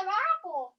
an apple.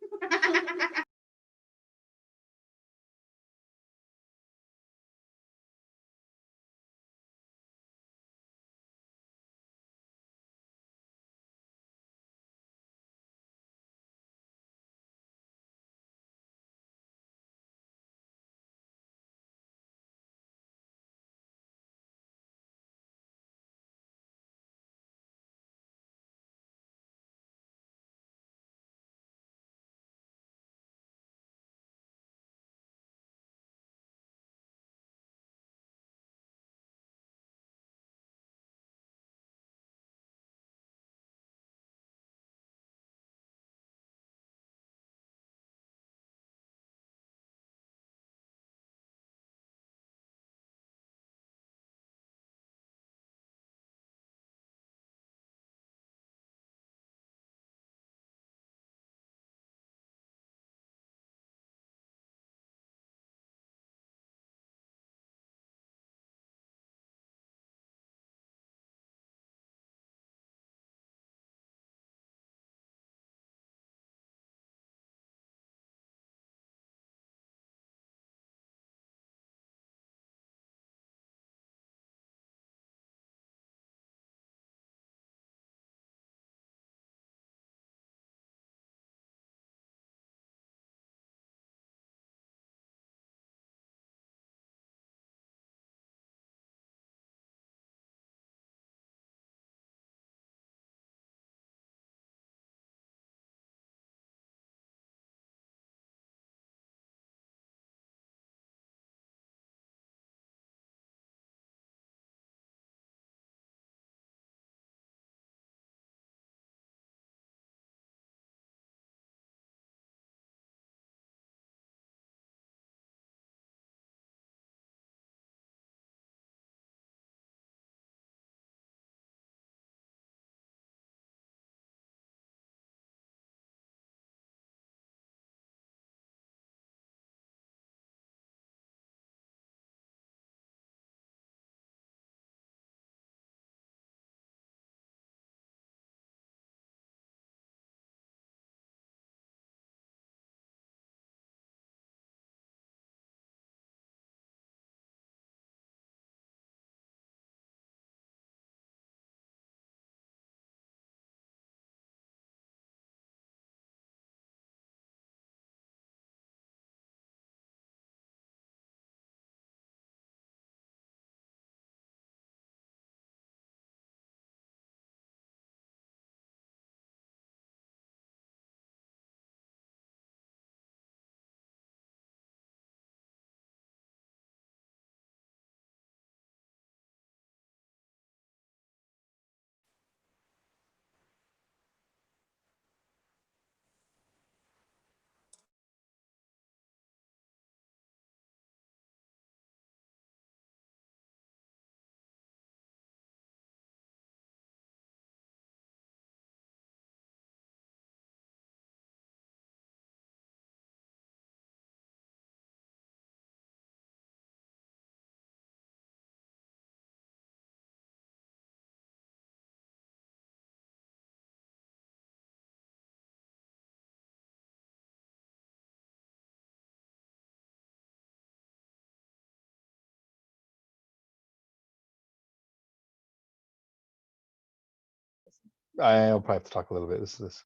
I'll probably have to talk a little bit. This is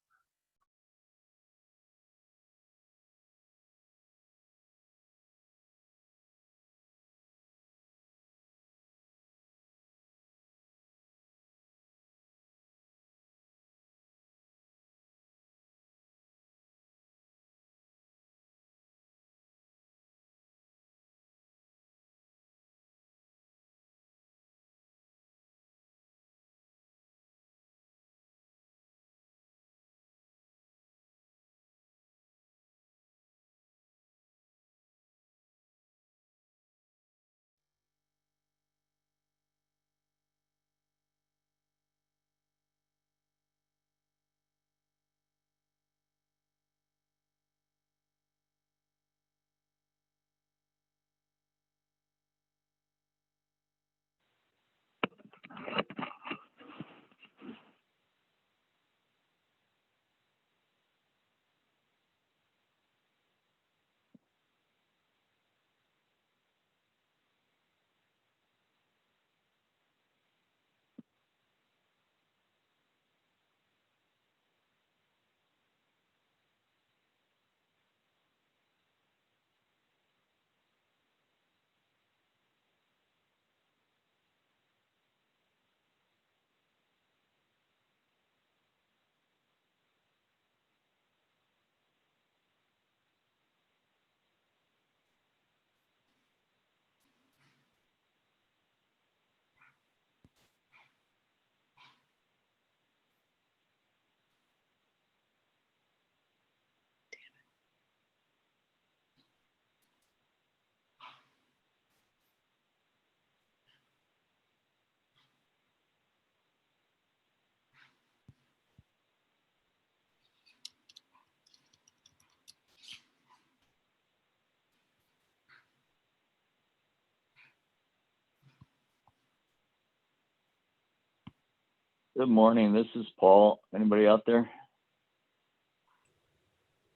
Good morning. This is Paul. Anybody out there?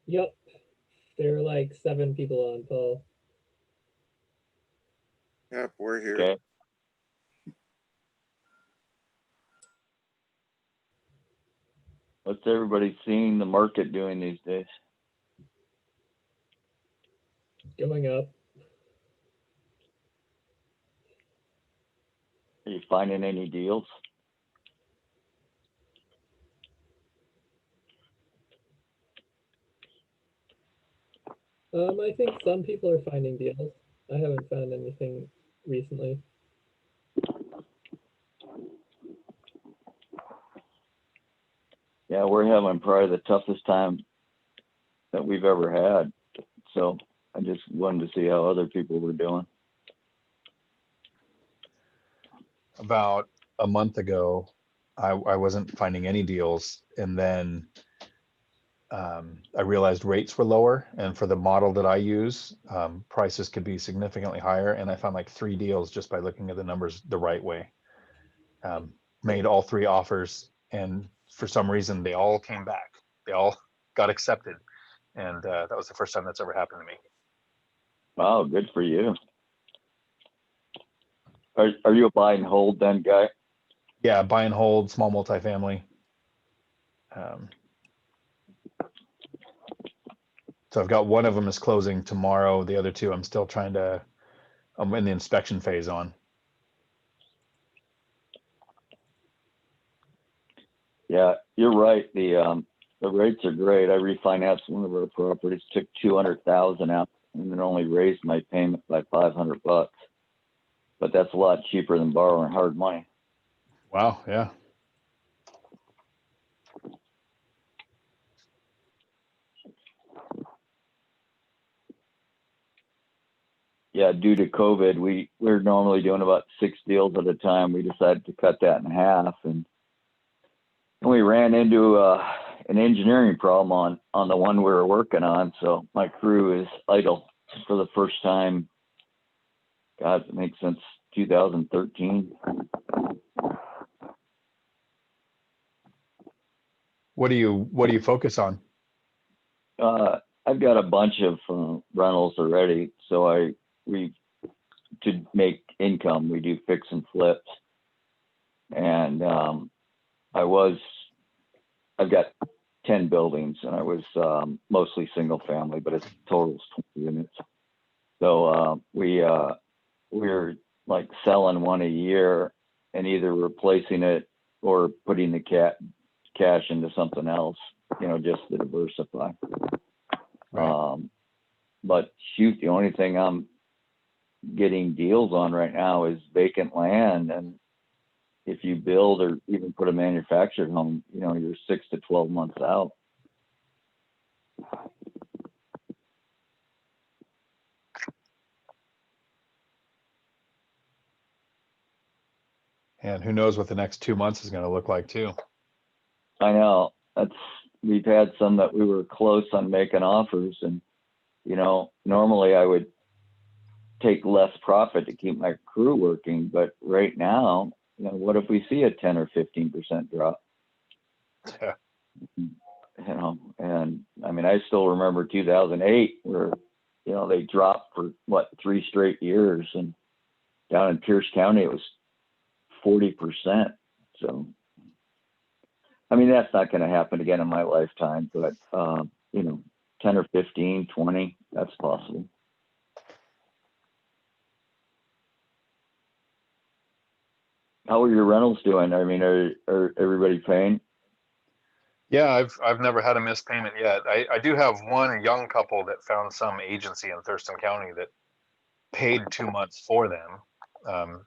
Yep. There are like 7 people on, Paul. Yep, we're here. Okay. What's everybody seeing the market doing these days? Going up. Are you finding any deals? I think some people are finding deals. I haven't found anything recently. Yeah, we're having probably the toughest time that we've ever had. So I just wanted to see how other people were doing. About a month ago, I wasn't finding any deals, and then I realized rates were lower, and for the model that I use, prices could be significantly higher, and I found like 3 deals just by looking at the numbers the right way. Made all 3 offers, and for some reason they all came back. They all got accepted, and that was the first time that's ever happened to me. Wow, good for you. Are you a buy and hold then, guy? Yeah, buy and hold, small multifamily. So I've got one of them is closing tomorrow. The other 2, I'm in the inspection phase on. Yeah, you're right. The rates are great. I refinanced one of our properties, took $200,000 out, and then only raised my payment by $500. But that's a lot cheaper than borrowing hard money. Wow, yeah. Yeah, due to COVID, we're normally doing about 6 deals at a time. We decided to cut that in half, and we ran into an engineering problem on the one we were working on. So my crew is idle for the first time. God, it makes sense. 2013. What do you focus on? I've got a bunch of rentals already. So to make income, we do fix and flips. And I've got 10 buildings, and I was mostly single family, but it totals 20 units. So we're like selling one a year and either replacing it or putting the cash into something else, just to diversify. Right. But shoot, the only thing I'm getting deals on right now is vacant land. And if you build or even put a manufactured home, you're 6 to 12 months out. And who knows what the next 2 months is going to look like too. I know. We've had some that we were close on making offers, and normally I would take less profit to keep my crew working, but right now, what if we see a 10 or 15% drop? Yeah. And I mean, I still remember 2008 where they dropped for 3 straight years, and down in Pierce County it was 40%. So I mean, that's not going to happen again in my lifetime, but 10 or 15, 20, that's possible. How are your rentals doing? I mean, are everybody paying? Yeah, I've never had a missed payment yet. I do have one young couple that found some agency in Thurston County that paid 2 months for them.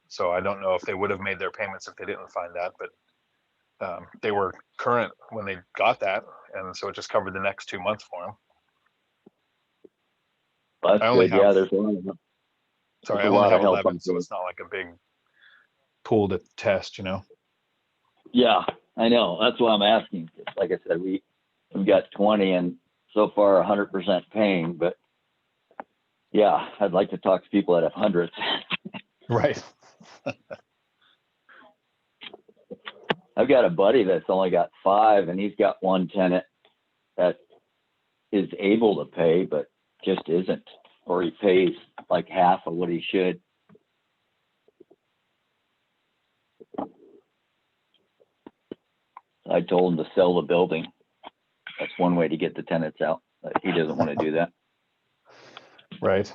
So I don't know if they would have made their payments if they didn't find that, but they were current when they got that, and so it just covered the next 2 months for them. Well, that's good. Yeah, there's a lot of Sorry, I only have 11, so it's not like a big pool to test, Yeah, I know. That's why I'm asking. Like I said, we've got 20 and so far 100% paying, but yeah, I'd like to talk to people that have hundreds. Right. I've got a buddy that's only got 5, and he's got one tenant that is able to pay, but just isn't, or he pays like half of what he should. I told him to sell the building. That's one way to get the tenants out, but he doesn't want to do that. Right.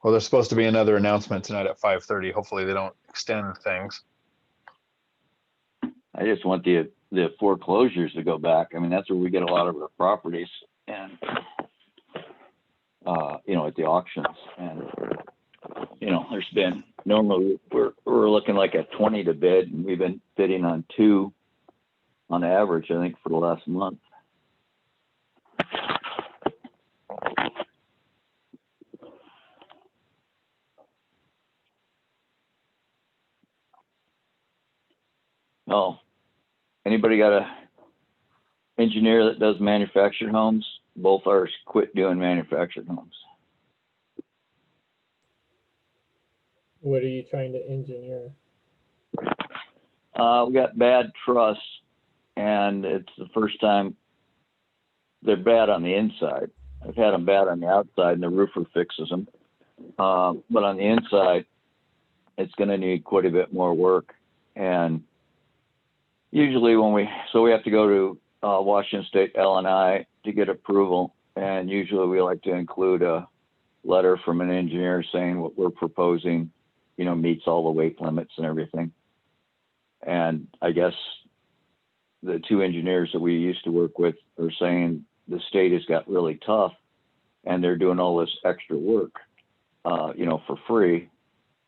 Well, there's supposed to be another announcement tonight at 5:30. Hopefully they don't extend things. I just want the foreclosures to go back. I mean, that's where we get a lot of our properties, and at the auctions. And there's been, normally we're looking like at 20 to bid, and we've been bidding on 2 on average, I think, for the last month. Oh, anybody got a engineer that does manufactured homes? Both ours quit doing manufactured homes. What are you trying to engineer? We got bad truss, and it's the first time they're bad on the inside. I've had them bad on the outside, and the roofer fixes them. But on the inside, it's going to need quite a bit more work. And usually we have to go to Washington State L&I to get approval. And usually we like to include a letter from an engineer saying what we're proposing, meets all the weight limits and everything. And I guess the 2 engineers that we used to work with are saying the state has got really tough, and they're doing all this extra work, for free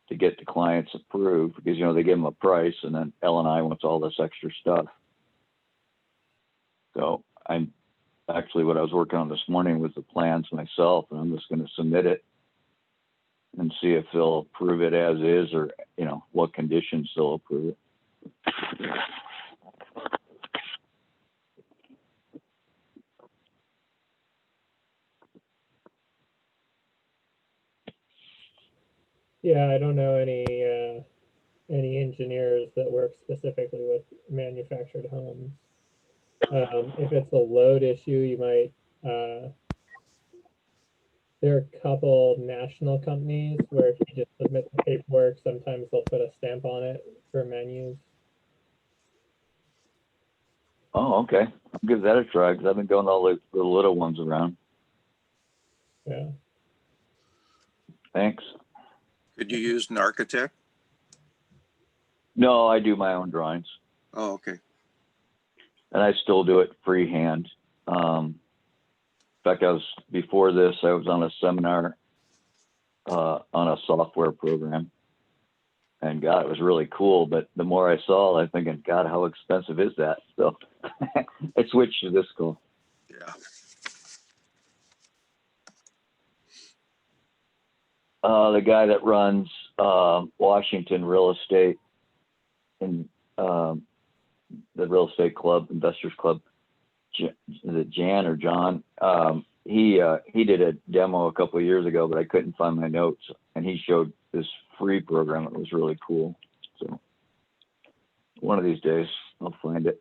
to get the clients approved, because, they give them a price, and then L&I wants all this extra stuff. So what I was working on this morning was the plans myself, and I'm just going to submit it and see if they'll approve it as is, or, what conditions they'll approve it. Yeah, I don't know any engineers that work specifically with manufactured homes. If it's a load issue, you might. There are a couple national companies where if you just submit the paperwork, sometimes they'll put a stamp on it for menus. Oh, okay. I'll give that a try, because I've been going all the little ones around. Yeah. Thanks. Could you use an architect? No, I do my own drawings, Oh, okay. and I still do it freehand. In fact, before this, I was on a seminar on a software program, and God, it was really cool. But the more I saw, I'm thinking, God, how expensive is that? So I switched to this school. Yeah. The guy that runs Washington Real Estate and the Real Estate Club, Investors Club, is it Jan or John? He did a demo a couple of years ago, but I couldn't find my notes, and he showed this free program. It was really cool. So one of these days I'll find it.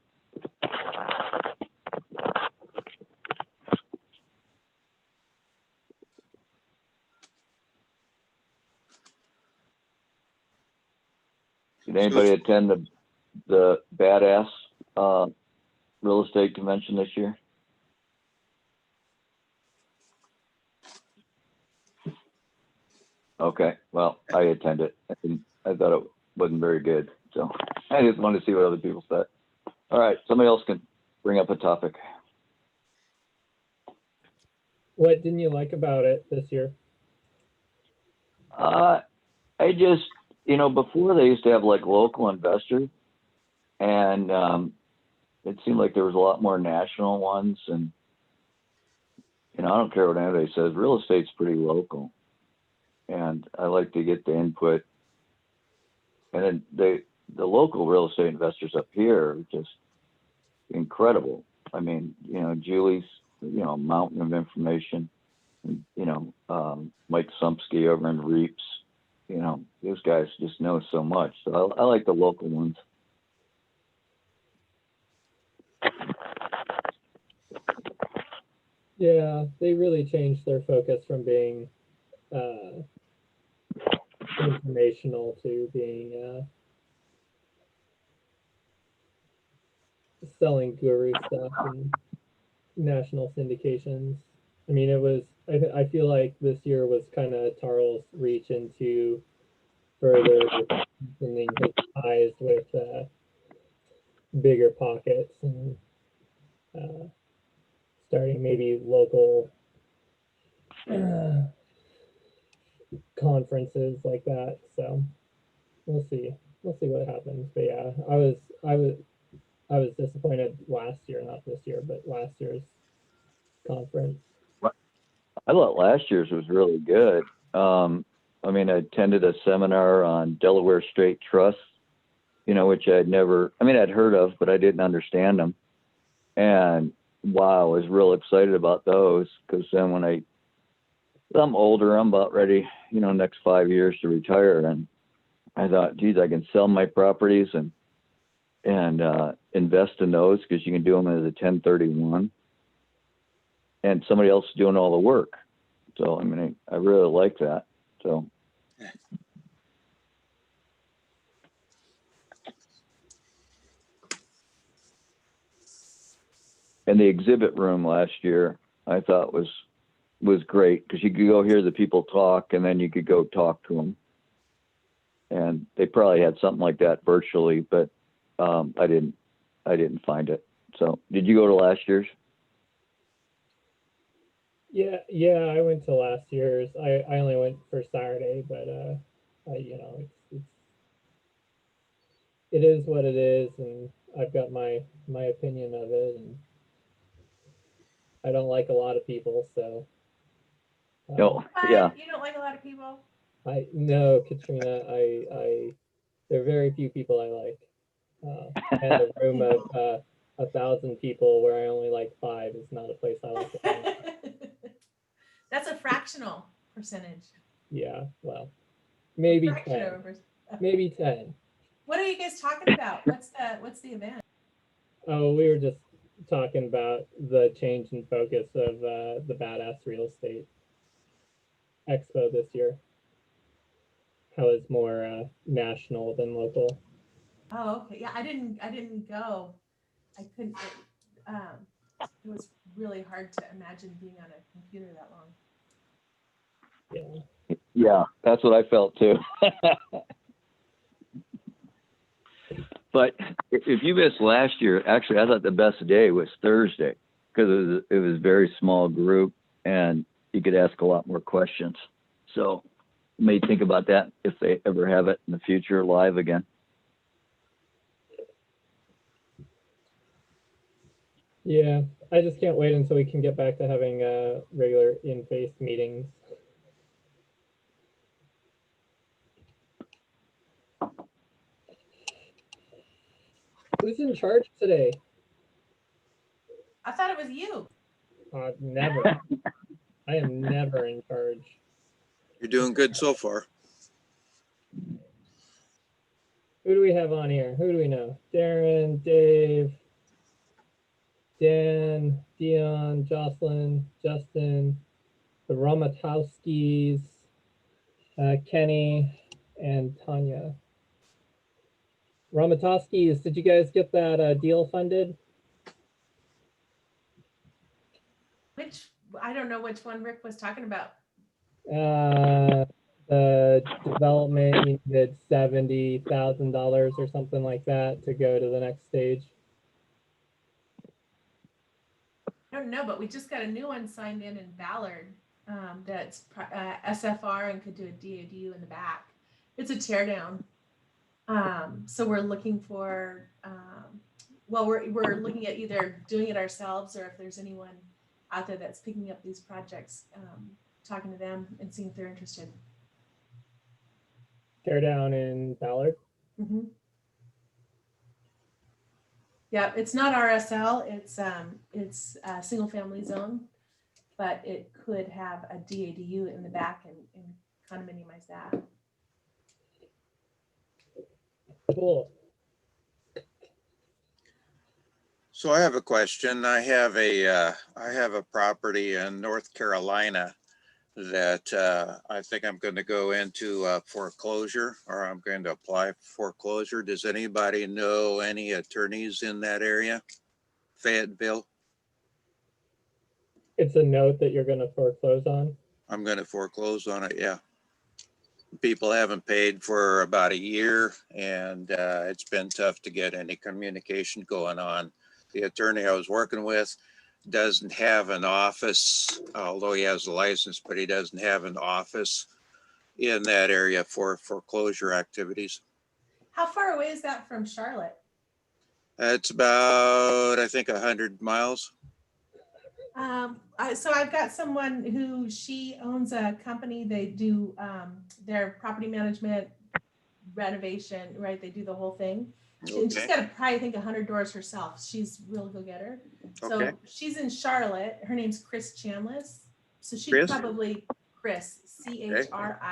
Did anybody attend the Badass real estate convention this year? Okay, well, I attended. I thought it wasn't very good, so I just wanted to see what other people said. All right, somebody else can bring up a topic. What didn't you like about it this year? I just, before they used to have like local investors, and it seemed like there was a lot more national ones, and I don't care what anybody says, real estate's pretty local, and I like to get the input. And then the local real estate investors up here are just incredible. I mean, Julie's, a mountain of information. Mike Sumpsky over in Reeps, those guys just know so much. So I like the local ones. Yeah, they really changed their focus from being informational to being selling guru stuff and national syndications. I mean, it was, I feel like this year was kind of Tarl's reach into further deepening his ties with bigger pockets and starting maybe local conferences like that. So we'll see what happens. But yeah, I was disappointed last year, not this year, but last year's conference. I thought last year's was really good. I mean, I attended a seminar on Delaware State Trusts, you know, which I'd heard of, but I didn't understand them. And wow, I was real excited about those, because then when I'm older, I'm about ready, you know, next 5 years to retire. And I thought, geez, I can sell my properties and invest in those, because you can do them as a 1031. And somebody else is doing all the work. So, I mean, I really like that. So. And the exhibit room last year, I thought was great, because you could go hear the people talk, and then you could go talk to them. And they probably had something like that virtually, but I didn't find it. So, did you go to last year's? Yeah, I went to last year's. I only went for Saturday, but you know, it is what it is, and I've got my opinion of it, and I don't like a lot of people, so. No, yeah. You don't like a lot of people? No, Katrina, there are very few people I like. And a room of 1,000 people where I only like 5 is not a place I like to hang. That's a fractional percentage. Yeah, well, maybe 10. Maybe 10. What are you guys talking about? What's the event? Oh, we were just talking about the change in focus of the Badass Real Estate Expo this year. How it's more national than local. Oh, okay. Yeah, I didn't go. I couldn't. It was really hard to imagine being on a computer that long. Yeah. Yeah, that's what I felt too. But if you missed last year, actually, I thought the best day was Thursday, because it was a very small group and you could ask a lot more questions. So you may think about that if they ever have it in the future live again. Yeah, I just can't wait until we can get back to having regular in-face meetings. Who's in charge today? I thought it was you. Never. I am never in charge. You're doing good so far. Who do we have on here? Who do we know? Darren, Dave, Dan, Dion, Jocelyn, Justin, the Romatowskis, Kenny, and Tanya. Romatowskis, did you guys get that deal funded? I don't know which one Rick was talking about. The development, you needed $70,000 or something like that to go to the next stage. I don't know, but we just got a new one signed in Ballard that's SFR and could do a DADU in the back. It's a tear down. So we're looking for, well, we're looking at either doing it ourselves, or if there's anyone out there that's picking up these projects, talking to them and seeing if they're interested. Tear down in Ballard. Mm-hmm. Yeah, it's not RSL. It's a single family zone, but it could have a DADU in the back and condominiumize that. Cool. So I have a question. I have a property in North Carolina that I think I'm going to go into foreclosure, or I'm going to apply for foreclosure. Does anybody know any attorneys in that area? Fayetteville? It's a note that you're going to foreclose on. I'm going to foreclose on it, yeah. People haven't paid for about a year, and it's been tough to get any communication going on. The attorney I was working with doesn't have an office, although he has a license, but he doesn't have an office in that area for foreclosure activities. How far away is that from Charlotte? It's about, I think, 100 miles. So I've got someone who she owns a company. They do their property management renovation, right? They do the whole thing. And she's Okay. got probably, I think, 100 doors herself. She's a real go-getter. So Okay. she's in Charlotte. Her name's Chris Chambliss. So she Chris? probably, Chris, Chris. Okay.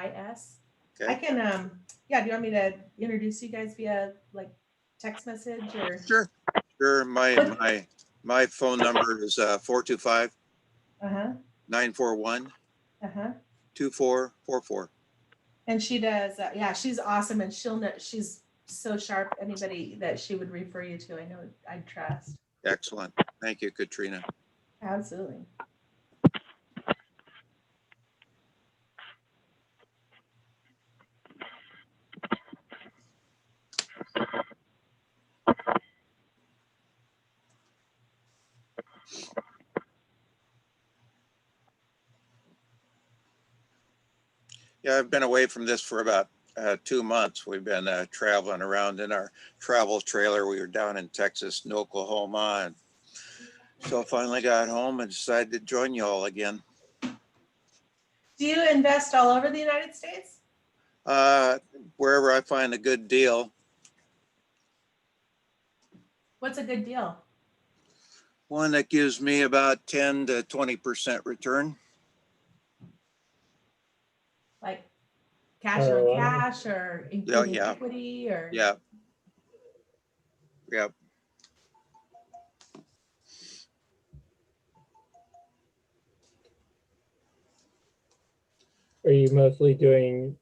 I can, yeah, do you want me to introduce you guys via like text message or? Sure. Sure. My phone number is 425 Uh-huh. 941 Uh-huh. 2444. And she does, yeah, she's awesome, and she'll know, she's so sharp. Anybody that she would refer you to, I know I'd trust. Excellent. Thank you, Katrina. Absolutely. Yeah, I've been away from this for about 2 months. We've been traveling around in our travel trailer. We were down in Texas and Oklahoma, and so finally got home and decided to join you all again. Do you invest all over the United States? Wherever I find a good deal. What's a good deal? One that gives me about 10 to 20% return. Like cash Oh, on cash or including yeah. equity or? Yeah. Yep. Are you mostly doing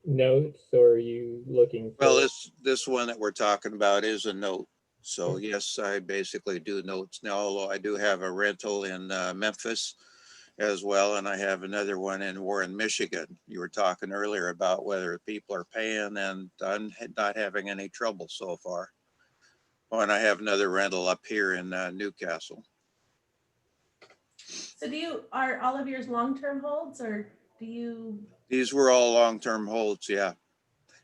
notes, or are you looking for? Well, this one that we're talking about is a note. So yes, I basically do notes now, although I do have a rental in Memphis as well. And I have another one in Warren, Michigan. You were talking earlier about whether people are paying, and I'm not having any trouble so far. Oh, and I have another rental up here in Newcastle. So are all of yours long-term holds, or do you? These were all long-term holds, yeah.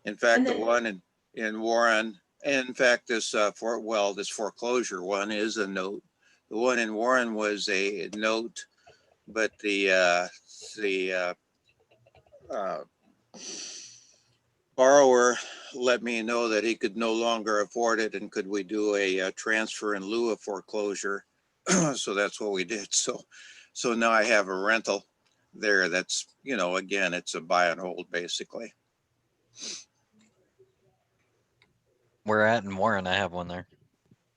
In fact, the one in Warren, in fact, this foreclosure one is a note. The one in Warren was a note, but the borrower let me know that he could no longer afford it, and could we do a transfer in lieu of foreclosure? So that's what we did. So now I have a rental there. That's, again, it's a buy and hold basically. Where at in Warren? I have one there.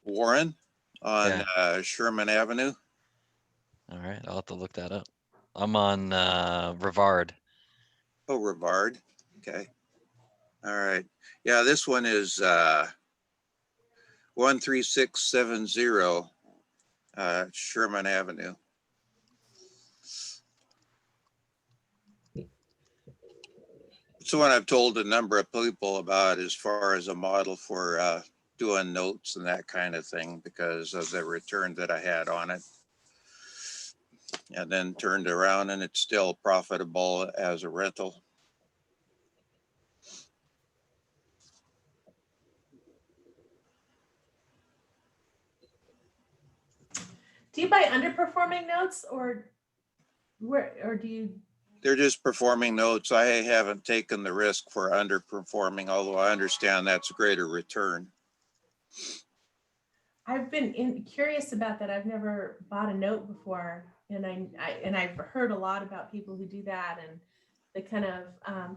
Warren on Sherman Avenue. All right, I'll have to look that up. I'm on Rivard. Oh, Rivard. Okay. All right. Yeah, this one is 13670 Sherman Avenue. It's the one I've told a number of people about as far as a model for doing notes and that kind of thing, because of the return that I had on it. And then turned around, and it's still profitable as a rental. Do you buy underperforming notes, or do you? They're just performing notes. I haven't taken the risk for underperforming, although I understand that's a greater return. I've been curious about that. I've never bought a note before, and I've heard a lot about people who do that, and the kind of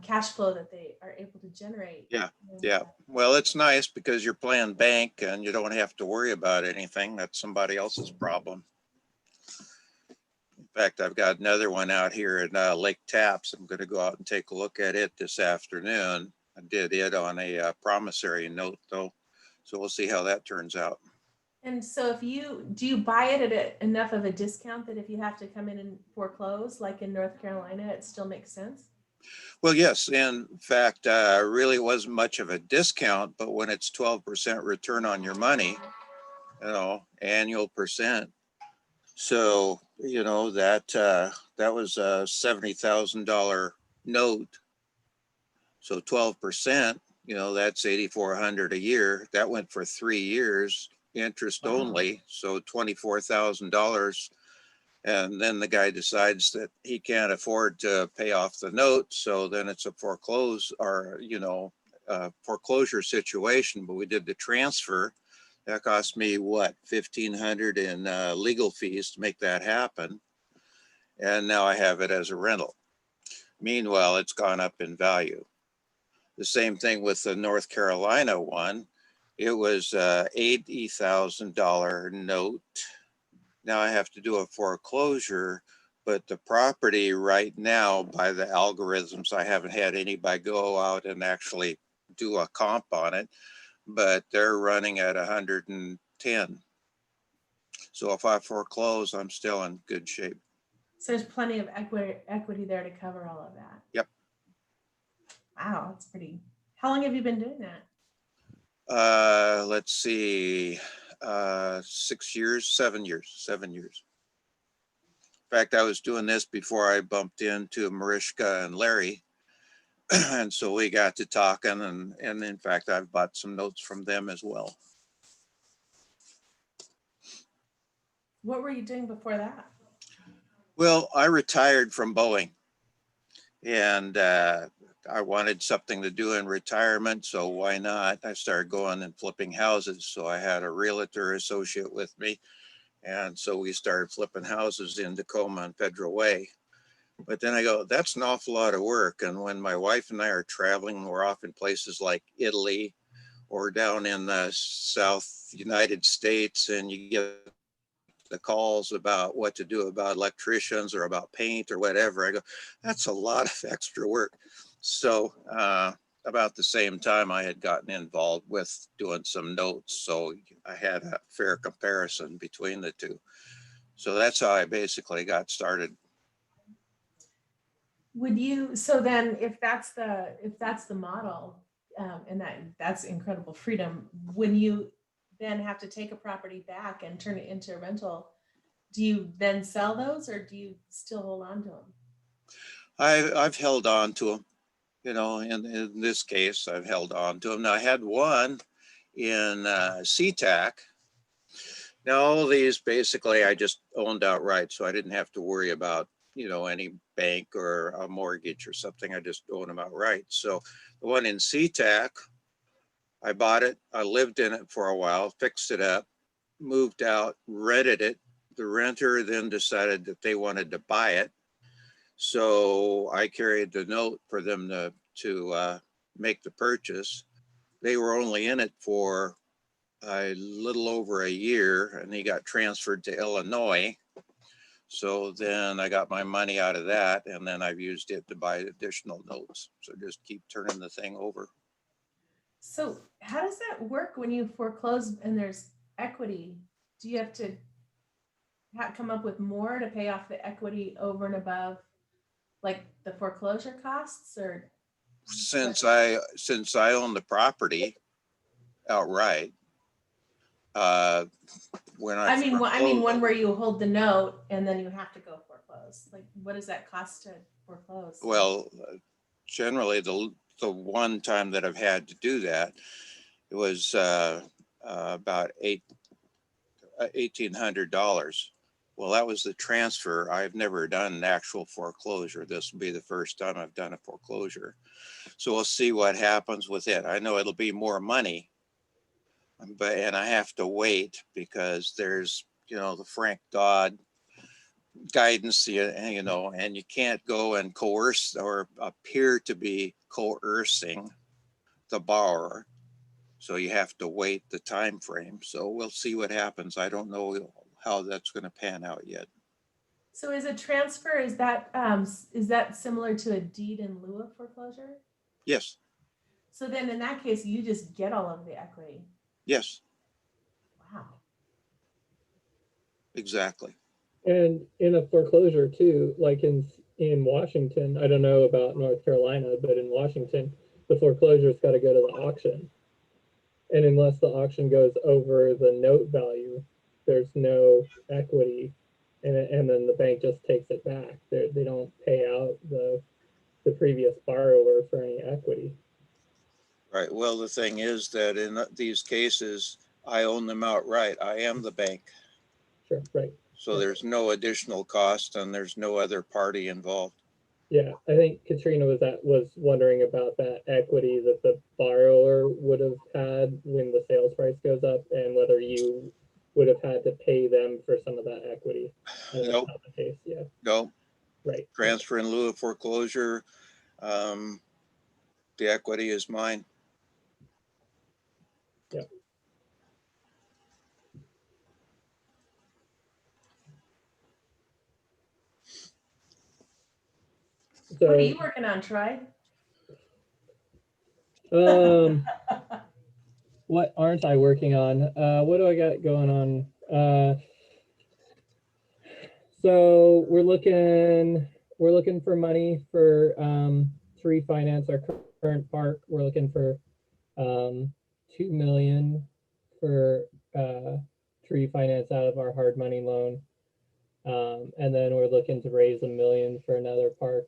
cash flow that they are able to generate. Yeah, And, yeah. Well, it's nice because you're playing bank and you don't have to worry about anything. That's somebody else's problem. In fact, I've got another one out here in Lake Taps. I'm going to go out and take a look at it this afternoon. I did it on a promissory note though. So we'll see how that turns out. And so do you buy it at enough of a discount that if you have to come in and foreclose, like in North Carolina, it still makes sense? Well, yes, in fact, really wasn't much of a discount, but when it's 12% return on your money, annual percent. So, that was a $70,000 note. So 12%, that's $8,400 a year. That went for 3 years, interest only. So $24,000. And then the guy decides that he can't afford to pay off the note. So then it's a foreclosure situation, but we did the transfer. That cost me what, $1,500 in legal fees to make that happen. And now I have it as a rental. Meanwhile, it's gone up in value. The same thing with the North Carolina one. It was $80,000 note. Now I have to do a foreclosure, but the property right now, by the algorithms, I haven't had anybody go out and actually do a comp on it, but they're running at 110. So if I foreclose, I'm still in good shape. So there's plenty of equity there to cover all of that. Yep. Wow, that's pretty. How long have you been doing that? Let's see, 6 years, 7 years. In fact, I was doing this before I bumped into Mariska and Larry. And so we got to talking, and in fact, I've bought some notes from them as well. What were you doing before that? Well, I retired from Boeing, and I wanted something to do in retirement, so why not? I started going and flipping houses. So I had a realtor associate with me, and so we started flipping houses in Tacoma and Federal Way. But then I go, that's an awful lot of work. And when my wife and I are traveling, we're off in places like Italy or down in the South United States, and you get the calls about what to do about electricians or about paint or whatever. I go, that's a lot of extra work. So about the same time I had gotten involved with doing some notes. So I had a fair comparison between the two. So that's how I basically got started. So then if that's the model, and that's incredible freedom, when you then have to take a property back and turn it into a rental, do you then sell those or do you still hold on to them? I've held on to them, in this case, I've held on to them. Now I had one in SeaTac. Now all of these basically I just owned outright, so I didn't have to worry about any bank or a mortgage or something. I just own them outright. So the one in SeaTac, I bought it, I lived in it for a while, fixed it up, moved out, rented it. The renter then decided that they wanted to buy it. So I carried the note for them to make the purchase. They were only in it for a little over a year, and he got transferred to Illinois. So then I got my money out of that, and then I've used it to buy additional notes. So just keep turning the thing over. So how does that work when you foreclose and there's equity? Do you have to come up with more to pay off the equity over and above like the foreclosure costs? Or since I own the property outright, when I mean one where you hold the note and then you have to go foreclose. Like, what does that cost to foreclose? Well, generally the one time that I've had to do that, it was about $1,800. Well, that was the transfer. I've never done an actual foreclosure. This will be the first time I've done a foreclosure. So we'll see what happens with it. I know it'll be more money, and I have to wait because there's, the Frank Dodd guidance, and you can't go and coerce or appear to be coercing the borrower. So you have to wait the time frame. So we'll see what happens. I don't know how that's going to pan out yet. So is a transfer, is that similar to a deed in lieu of foreclosure? Yes, So then in that case, you just get all of the equity. yes, Wow. exactly. And in a foreclosure too, like in Washington, I don't know about North Carolina, but in Washington, the foreclosure's got to go to the auction. And unless the auction goes over the note value, there's no equity, and then the bank just takes it back. They don't pay out the previous borrower for any equity. Right. Well, the thing is that in these cases, I own them outright. I am the bank. Sure, right. So Yeah. there's no additional cost and there's no other party involved. Yeah, I think Katrina was wondering about that equity that the borrower would have had when the sales price goes up, and whether you would have had to pay them for some of that equity. And that's Nope. not the case. Yeah, No. right. Transfer in lieu of foreclosure. The equity is mine. Yeah. What So, are you working on, Troy? what aren't I working on? What do I got going on? So we're looking for money for to refinance our current park. We're looking for 2 million for to refinance out of our hard money loan. And then we're looking to raise $1 million for another park.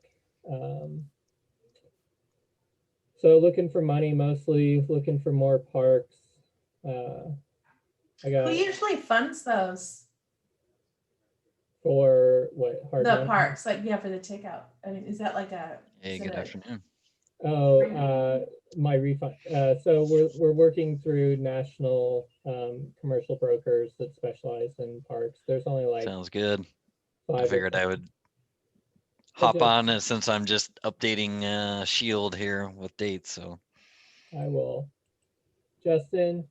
So looking for money, mostly looking for more parks. I got Who usually funds those? for what hard The money? parks, like, yeah, for the takeout. I mean, is that like Hey, is it good a- afternoon. Oh, my refund. So we're working through national commercial brokers that specialize in parks. There's only like Sounds good. 5 I or figured I 10. would hop just- on since I'm just updating Shield here with dates. So I will. Justin,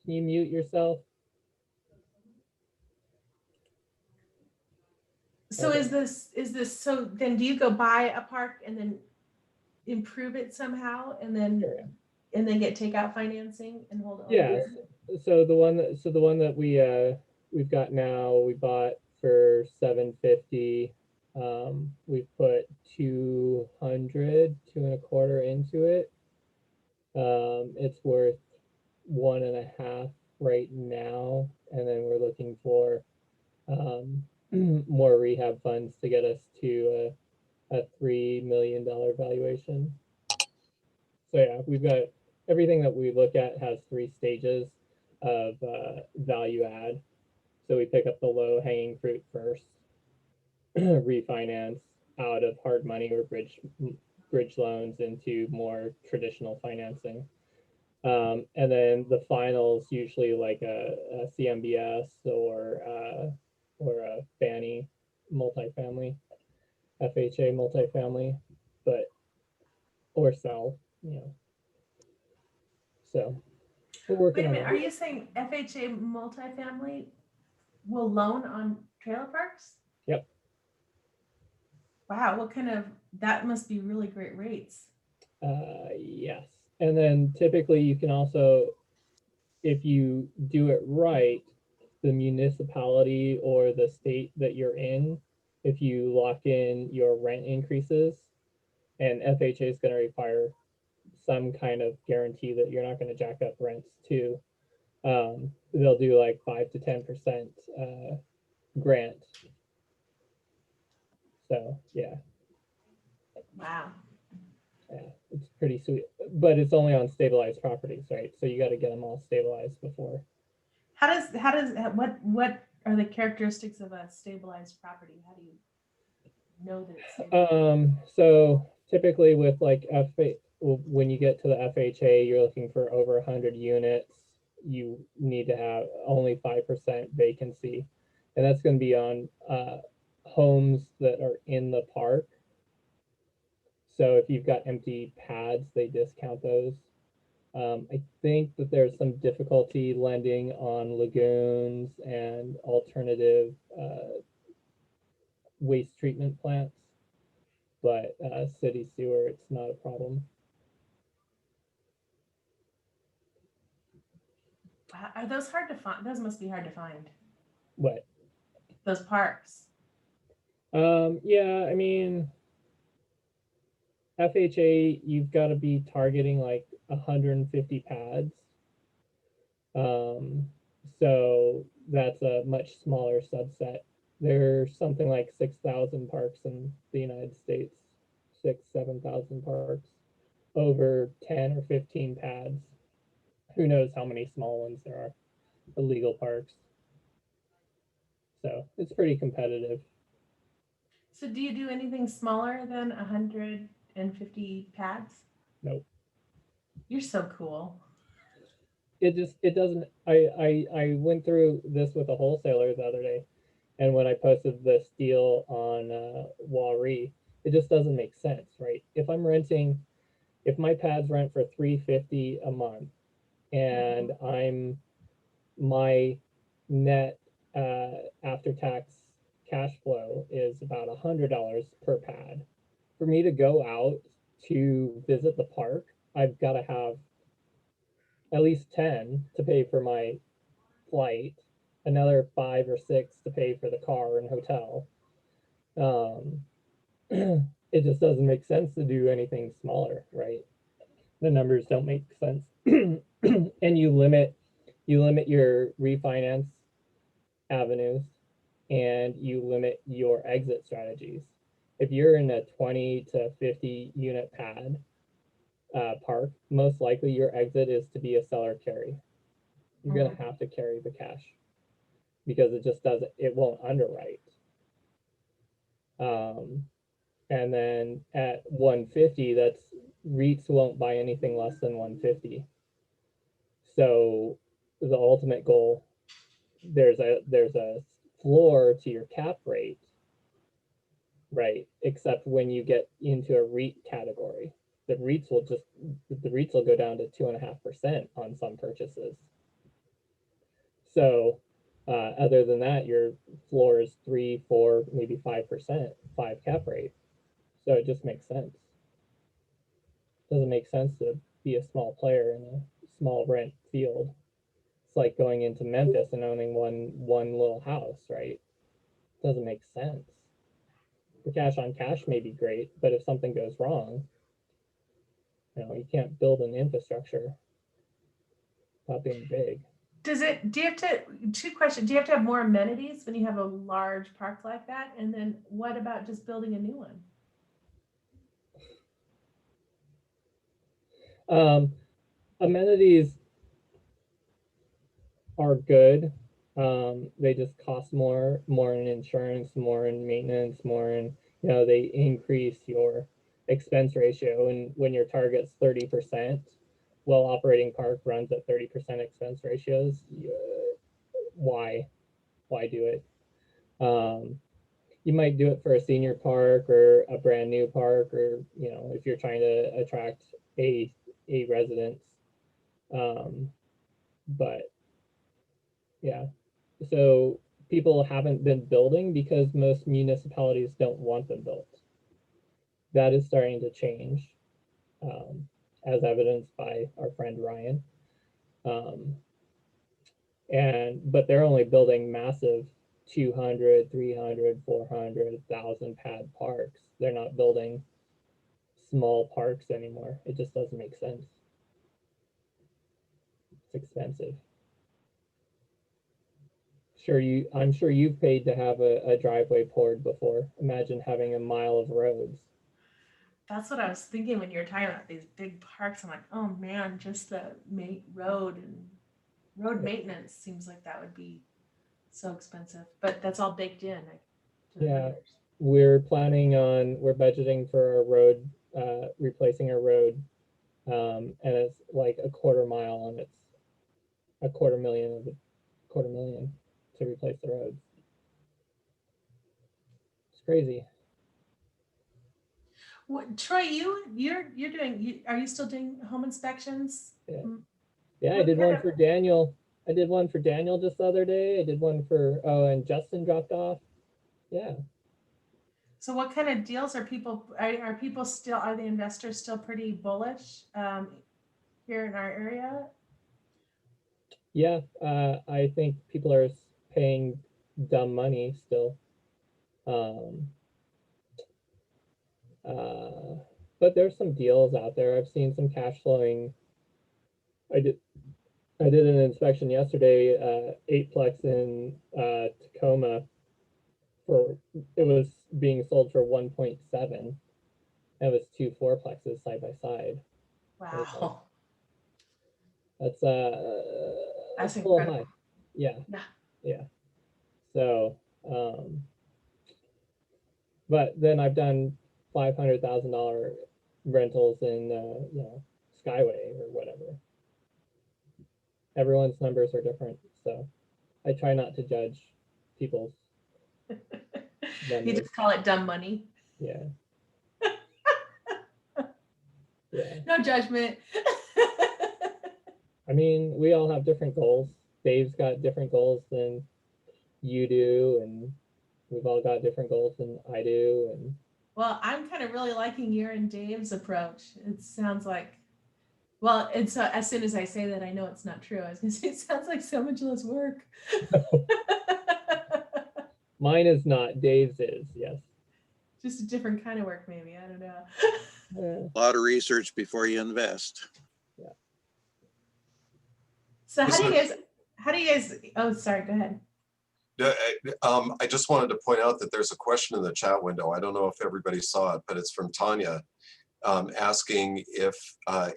can you mute yourself? So Okay. is this so then do you go buy a park and then improve it somehow and then Sure, get takeout financing and hold it over? yeah. So the one that we've got now, we bought for $750. We put 225 into it. It's worth 1.5 right now, and then we're looking for more rehab funds to get us to a $3 million valuation. So yeah, we've got everything that we look at has 3 stages of value add. So we pick up the low hanging fruit first, refinance out of hard money or bridge loans into more traditional financing. And then the finals usually like a CMBS or a Fannie multifamily, FHA multifamily, but or sell, So we're working Wait a on minute, it. are you saying FHA multifamily will loan on trailer parks? Yep. Wow, that must be really great rates. Yes. And then typically you can also, if you do it right, the municipality or the state that you're in, if you lock in your rent increases, and FHA is going to require some kind of guarantee that you're not going to jack up rents too. They'll do like 5 to 10% grant. So yeah. Wow. Yeah, it's pretty sweet, but it's only on stabilized properties, right? So you got to get them all stabilized before. What are the characteristics of a stabilized property? How do you know that it's stabilized? So typically with like when you get to the FHA, you're looking for over 100 units. You need to have only 5% vacancy. and that's going to be on homes that are in the park. So if you've got empty pads, they discount those. I think that there's some difficulty lending on lagoons and alternative waste treatment plants, but city sewer, it's not a problem. Are those hard to find? Those must be hard to find. What? Those parks. Yeah, I mean, FHA, you've got to be targeting like 150 pads. So that's a much smaller subset. There's something like 6,000 parks in the United States, 7,000 parks, over 10 or 15 pads. Who knows how many small ones there are, illegal parks. So it's pretty competitive. So do you do anything smaller than 150 pads? Nope. You're so cool. It doesn't, I went through this with a wholesaler the other day, and when I posted this deal on Wari, it just doesn't make sense, right? If my pads rent for $350 a month, and my net after tax cash flow is about $100 per pad. For me to go out to visit the park, I've got to have at least 10 to pay for my flight, another 5 or 6 to pay for the car and hotel. It just doesn't make sense to do anything smaller, right? The numbers don't make sense. And you limit your refinance avenues, and you limit your exit strategies. If you're in a 20 to 50 unit pad park, most likely your exit is to be a seller carry. You're going to have to carry the cash because it won't underwrite. And then at 150, REITs won't buy anything less than 150. So the ultimate goal, there's a floor to your cap rate, right? Except when you get into a REIT category, the REITs will go down to 2.5% on some purchases. So other than that, your floor is 3, 4, maybe 5%, 5 cap rate. So it just makes sense. Doesn't make sense to be a small player in a small rent field. It's like going into Memphis and owning one little house, right? Doesn't make sense. The cash on cash may be great, but if something goes wrong, you can't build an infrastructure without being big. Two questions. Do you have to have more amenities when you have a large park like that? And then what about just building a new one? Amenities are good. They just cost more in insurance, more in maintenance, more in, they increase your expense ratio. And when your target's 30%, well, operating park runs at 30% expense ratios. Why do it? You might do it for a senior park or a brand new park, or if you're trying to attract a residence. But yeah, so people haven't been building because most municipalities don't want them built. That is starting to change, as evidenced by our friend Ryan. But they're only building massive 200, 300, 400, 1,000 pad parks. They're not building small parks anymore. It just doesn't make sense. It's expensive. I'm sure you've paid to have a driveway poured before. Imagine having a mile of roads. That's what I was thinking when you were talking about these big parks. I'm like, oh man, just the road and road maintenance seems like that would be so expensive. But that's all baked in. Yeah, we're budgeting for a road, replacing a road, and it's like a quarter mile, and it's $250,000 to replace the road. crazy. What, Troy, you're doing, are you still doing home inspections? Yeah. Mm, Yeah, I What did kind one of- for Daniel. I did one for Daniel just the other day. I did one for, oh, and Justin dropped off. Yeah. So what kind of deals are people, are people still, are the investors still pretty bullish here in our area? Yeah, I think people are paying dumb money still. But there's some deals out there. I've seen some cash flowing. I did an inspection yesterday, 8-plex in Tacoma. It was being sold for 1.7. It was 2 4-plexes side by side. Wow. That's That's a little incredible. high. Yeah. Yeah. Yeah. So, but then I've done $500,000 rentals in, Skyway or whatever. Everyone's numbers are different, so I try not to judge people's You numbers. just call it dumb money. Yeah. Yeah. No judgment. I mean, we all have different goals. Dave's got different goals than you do, and we've all got different goals than I do. And Well, I'm kind of really liking your and Dave's approach. It sounds like, well, it's as soon as I say that, I know it's not true. I was gonna say it sounds like so much less work. mine is not, Dave's is, yes. Just a different kind of work, maybe. I don't know. Yeah. A lot of research before you invest. So how do you guys, oh, sorry, go ahead. I just wanted to point out that there's a question in the chat window. I don't know if everybody saw it, but it's from Tanya, asking if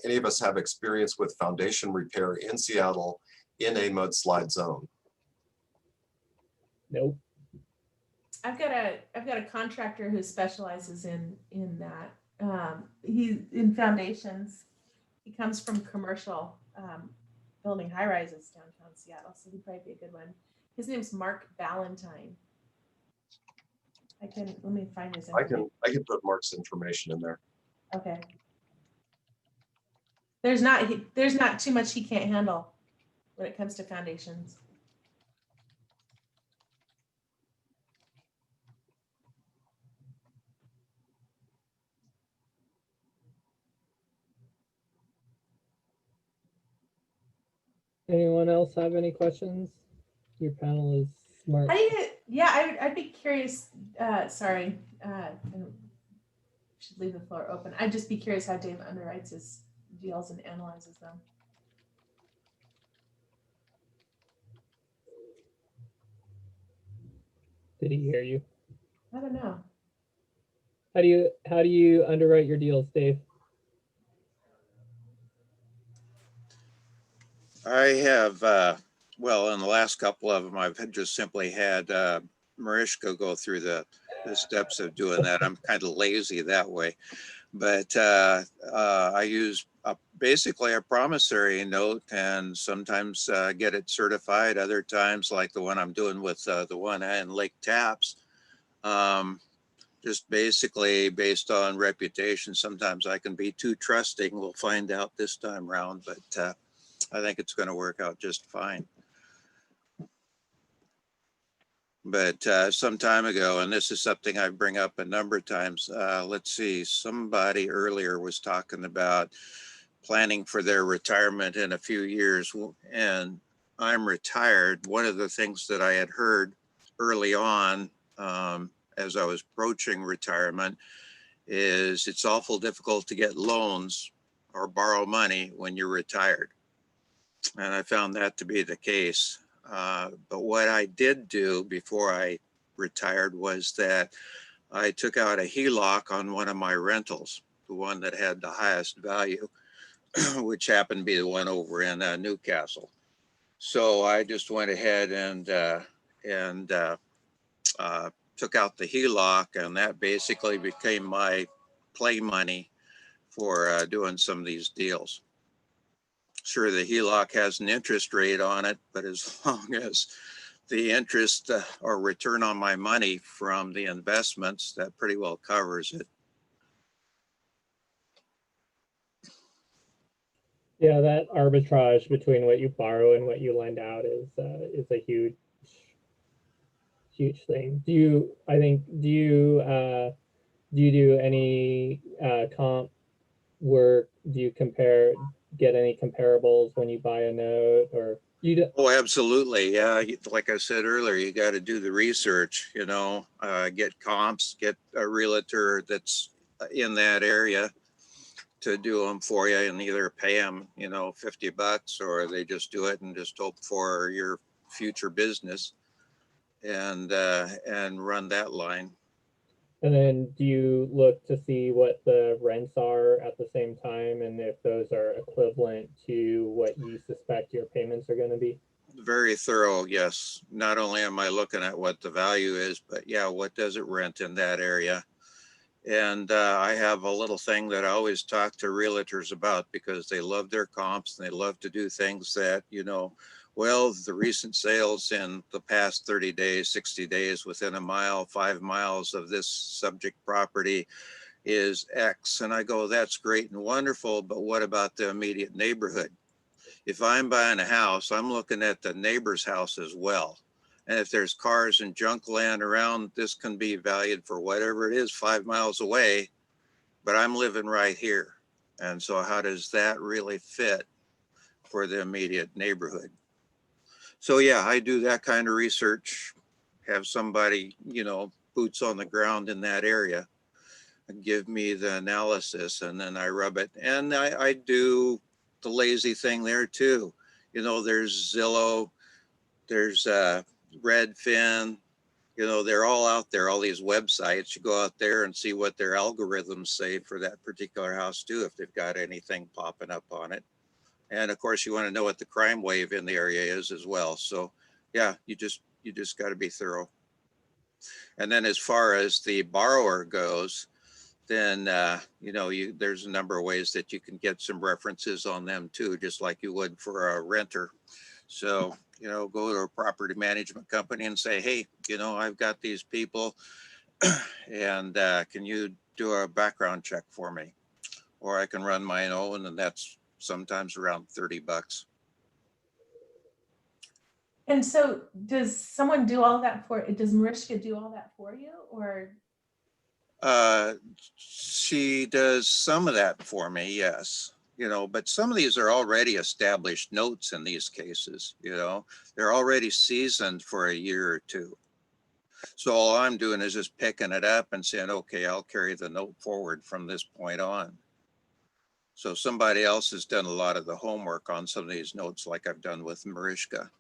any of us have experience with foundation repair in Seattle in a mudslide zone. Nope. I've got a contractor who specializes in that. He in foundations. He comes from commercial building high rises downtown Seattle, so he'd probably be a good one. His name's Mark Ballantyne. Let me find his information. I can put Mark's information in there. Okay. There's not too much he can't handle when it comes to foundations. Anyone else have any questions? Your panel is smart. How do you? Yeah, I'd be curious. Sorry, I should leave the floor open. I'd just be curious how Dave underwrites his deals and analyzes them. Did he hear you? I don't know. How do you underwrite your deals, Dave? I have, well, in the last couple of them, I've just simply had Mariska go through the steps of doing that. I'm kind of lazy that way. But I use basically a promissory note and sometimes get it certified. Other times, like the one I'm doing with the one in Lake Tapps, just basically based on reputation. Sometimes I can be too trusting. We'll find out this time around, but I think it's going to work out just fine. But some time ago, and this is something I bring up a number of times, let's see, somebody earlier was talking about planning for their retirement in a few years, and I'm retired. One of the things that I had heard early on as I was approaching retirement is it's awful difficult to get loans or borrow money when you're retired. And I found that to be the case. But what I did do before I retired was that I took out a HELOC on one of my rentals, the one that had the highest value, which happened to be the one over in Newcastle. So I just went ahead and took out the HELOC, and that basically became my play money for doing some of these deals. Sure, the HELOC has an interest rate on it, but as long as the interest or return on my money from the investments, that pretty well covers it. Yeah, that arbitrage between what you borrow and what you lend out is a huge thing. Do you do any comp work? Do you get any comparables when you buy a note, or you do? Oh, absolutely. Yeah. Like I said earlier, you got to do the research, get comps, get a realtor that's in that area to do them for you, and either pay them, $50, or they just do it and just hope for your future business and run that line. And then do you look to see what the rents are at the same time, and if those are equivalent to what you suspect your payments are going to be? Very thorough, yes. Not only am I looking at what the value is, but yeah, what does it rent in that area? And I have a little thing that I always talk to realtors about, because they love their comps and they love to do things that, well, the recent sales in the past 30 days, 60 days within a mile, 5 miles of this subject property is X. And I go, that's great and wonderful, but what about the immediate neighborhood? If I'm buying a house, I'm looking at the neighbor's house as well. And if there's cars and junk laying around, this can be valued for whatever it is 5 miles away, but I'm living right here. And so how does that really fit for the immediate neighborhood? So yeah, I do that kind of research, have somebody, boots on the ground in that area, and give me the analysis, and then I rub it. And I do the lazy thing there too. There's Zillow, there's Redfin, they're all out there, all these websites. You go out there and see what their algorithms say for that particular house too, if they've got anything popping up on it. And of course, you want to know what the crime wave in the area is as well. So yeah, you just got to be thorough. And then as far as the borrower goes, then, there's a number of ways that you can get some references on them too, just like you would for a renter. So, go to a property management company and say, hey, I've got these people and can you do a background check for me? Or I can run my own, and that's sometimes around $30. And so does someone do all that does Mariska do all that for you, or? She does some of that for me, yes. But some of these are already established notes in these cases, they're already seasoned for a year or two. So all I'm doing is just picking it up and saying, okay, I'll carry the note forward from this point on. So somebody else has done a lot of the homework on some of these notes, like I've done with Mariska.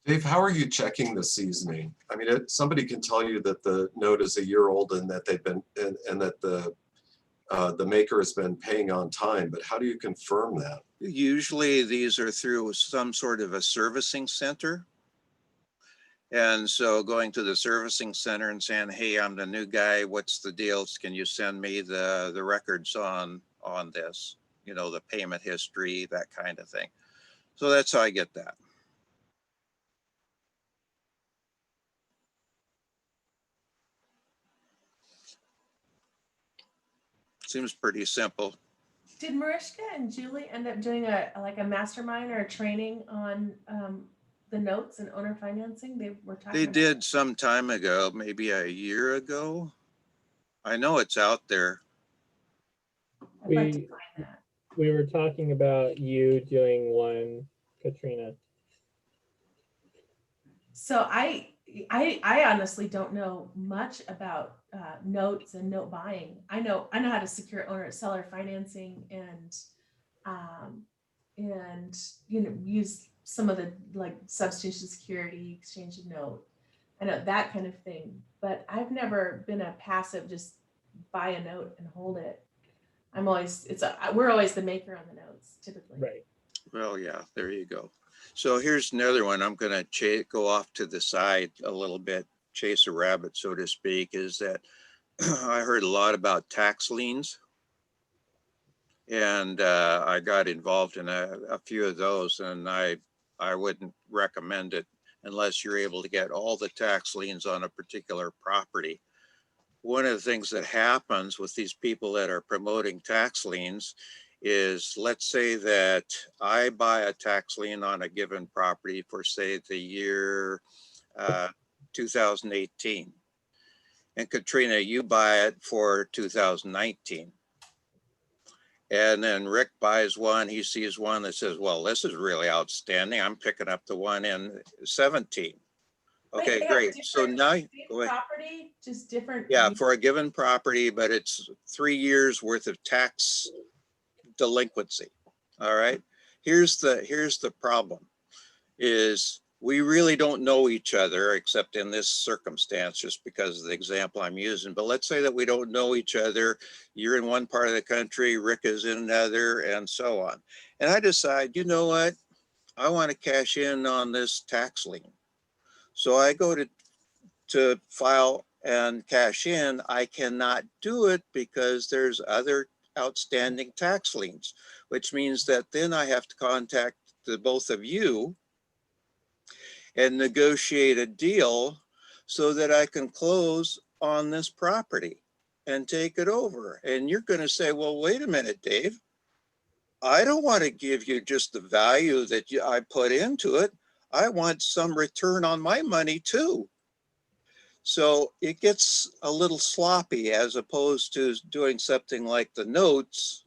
Dave, how are you checking the seasoning? I mean, somebody can tell you that the note is a year old and that they've been and that the maker has been paying on time, but how do you confirm that? Usually these are through some sort of a servicing center. And so going to the servicing center and saying, hey, I'm the new guy, what's the deals? Can you send me the records on this, the payment history, that kind of thing. So that's how I get that. Seems pretty simple. Did Mariska and Julie end up doing a mastermind or a training on the notes and owner financing? They were talking. They did some time ago, maybe a year ago. I know it's out there. I'd like to find that. We were talking about you doing one, Katrina. So I honestly don't know much about notes and note buying. I know how to secure owner seller financing and use some of the like substitution security, exchange of note. I know that kind of thing, but I've never been a passive just buy a note and hold it. We're always the maker on the notes typically. Right. Well, yeah, there you go. So here's another one. I'm going to go off to the side a little bit, chase a rabbit, so to speak, is that I heard a lot about tax liens. And I got involved in a few of those, and I wouldn't recommend it. unless you're able to get all the tax liens on a particular property. One of the things that happens with these people that are promoting tax liens is, let's say that I buy a tax lien on a given property for, say, the year 2018. And Katrina, you buy it for 2019. And then Rick buys one, he sees one that says, well, this is really outstanding. I'm picking up the one in 17. Okay, Wait, great. So now, same go ahead. property, just different. Yeah, for a given property, but it's 3 years worth of tax delinquency. All right. Here's the problem is we really don't know each other except in this circumstance, just because of the example I'm using. But let's say that we don't know each other. You're in one part of the country, Rick is in another, and so on. And I decide, you know what? I want to cash in on this tax lien. So I go to file and cash in. I cannot do it because there's other outstanding tax liens, which means that then I have to contact the both of you and negotiate a deal so that I can close on this property and take it over. And you're going to say, well, wait a minute, Dave. I don't want to give you just the value that I put into it. I want some return on my money too. So it gets a little sloppy as opposed to doing something like the notes.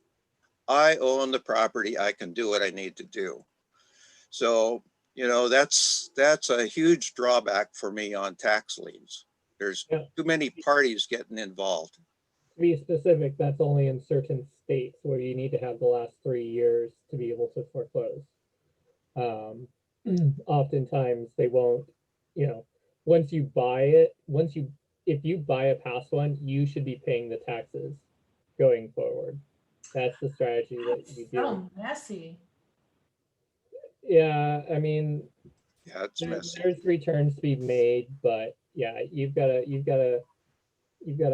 I own the property. I can do what I need to do. So, you know, that's a huge drawback for me on tax liens. There's too many parties getting involved. To be specific, that's only in certain states where you need to have the last 3 years to be able to foreclose. Oftentimes they won't, you know, once you buy it, if you buy a past one, you should be paying the taxes going forward. That's the strategy that you do. So messy. Yeah, I mean, Yeah, it's messy. there's returns to be made, but yeah, you've got to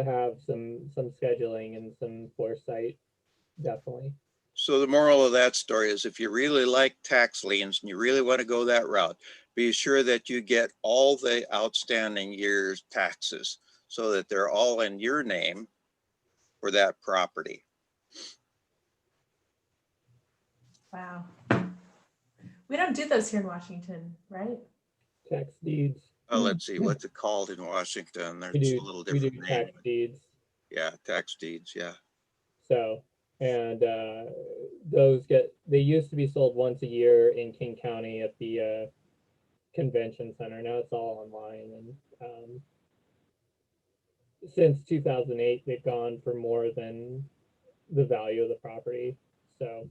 have some scheduling and some foresight, definitely. So the moral of that story is, if you really like tax liens and you really want to go that route, be sure that you get all the outstanding year's taxes so that they're all in your name for that property. Wow. We don't do those here in Washington, right? Tax deeds. Oh, let's see, what's it called in Washington? There's a little We do different tax name. deeds. Yeah, tax deeds, yeah. So, and they used to be sold once a year in King County at the convention center. Now it's all online, and since 2008 they've gone for more than the value of the property. So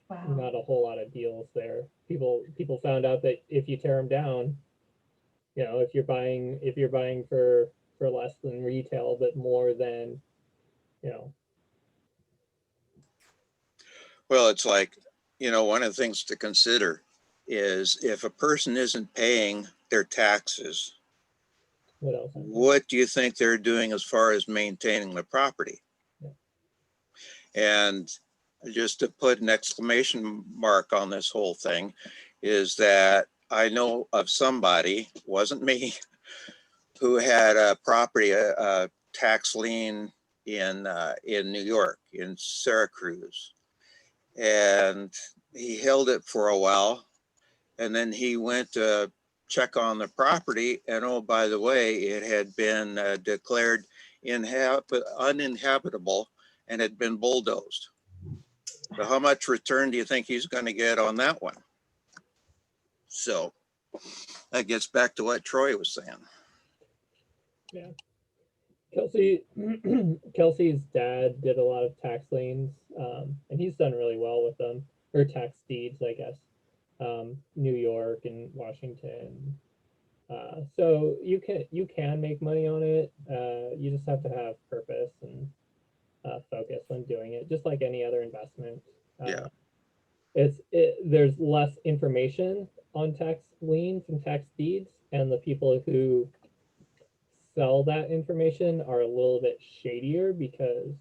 Wow. not a whole lot of deals there. People found out that if you tear them down, you know, if you're buying for less than retail but more than, you know. Well, it's like, you know, one of the things to consider is if a person isn't paying their taxes, What else? what do you think they're doing as far as maintaining the property? Yeah. And just to put an exclamation mark on this whole thing is that I know of somebody, wasn't me, who had a property, a tax lien in New York, in Syracuse. And he held it for a while. And then he went to check on the property. And oh, by the way, it had been declared uninhabitable and had been bulldozed. So how much return do you think he's going to get on that one? So that gets back to what Troy was saying. Yeah. Kelsey's dad did a lot of tax liens, and he's done really well with them, or tax deeds, I guess. New York and Washington. So you can make money on it. You just have to have purpose and focus on doing it, just like any other investment. Yeah. There's less information on tax liens and tax deeds, and the people who sell that information are a little bit shadier because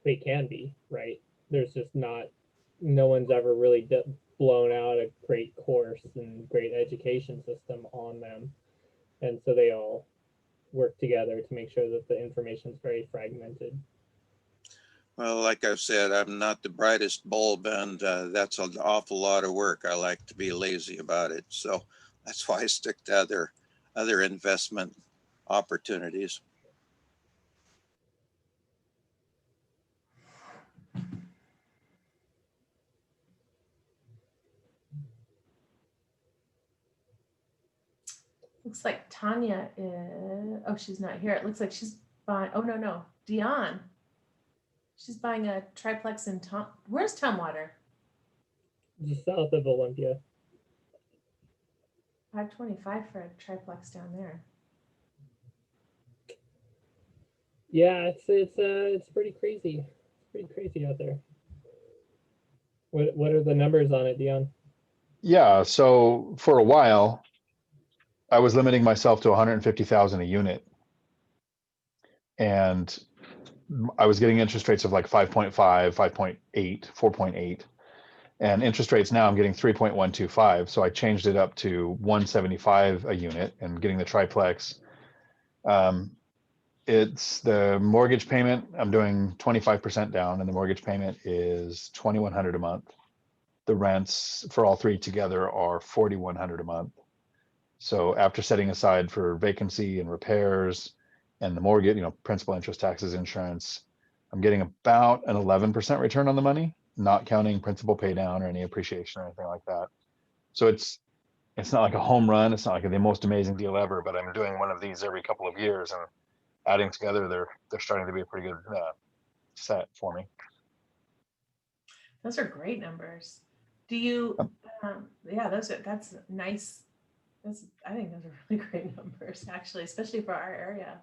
they can be, right? There's just not no one's ever really blown out a great course and great education system on them. And so they all work together to make sure that the information is very fragmented. Well, like I've said, I'm not the brightest bulb, and that's an awful lot of work. I like to be lazy about it. So that's why I stick to other investment opportunities. Looks like Tanya is, oh, she's not here. It looks like she's buying, oh, no, Dion. She's buying a triplex in where's Tumwater? Just south of Olympia. 525 for a triplex down there. Yeah, it's pretty crazy. It's pretty crazy out there. What are the numbers on it, Dion? Yeah, so for a while, I was limiting myself to 150,000 a unit, and I was getting interest rates of like 5.5, 5.8, 4.8, and interest rates now I'm getting 3.125. So I changed it up to 175 a unit and getting the triplex. It's the mortgage payment. I'm doing 25% down, and the mortgage payment is $2,100 a month. The rents for all three together are $4,100 a month. So after setting aside for vacancy and repairs and the mortgage, principal, interest, taxes, insurance, I'm getting about an 11% return on the money, not counting principal pay down or any appreciation or anything like that. So it's not like a home run. It's not like the most amazing deal ever, but I'm doing one of these every couple of years, and adding together, they're starting to be a pretty good set for me. Those are great numbers. Do you, yeah, that's nice. I think those are really great numbers, actually, especially for our area.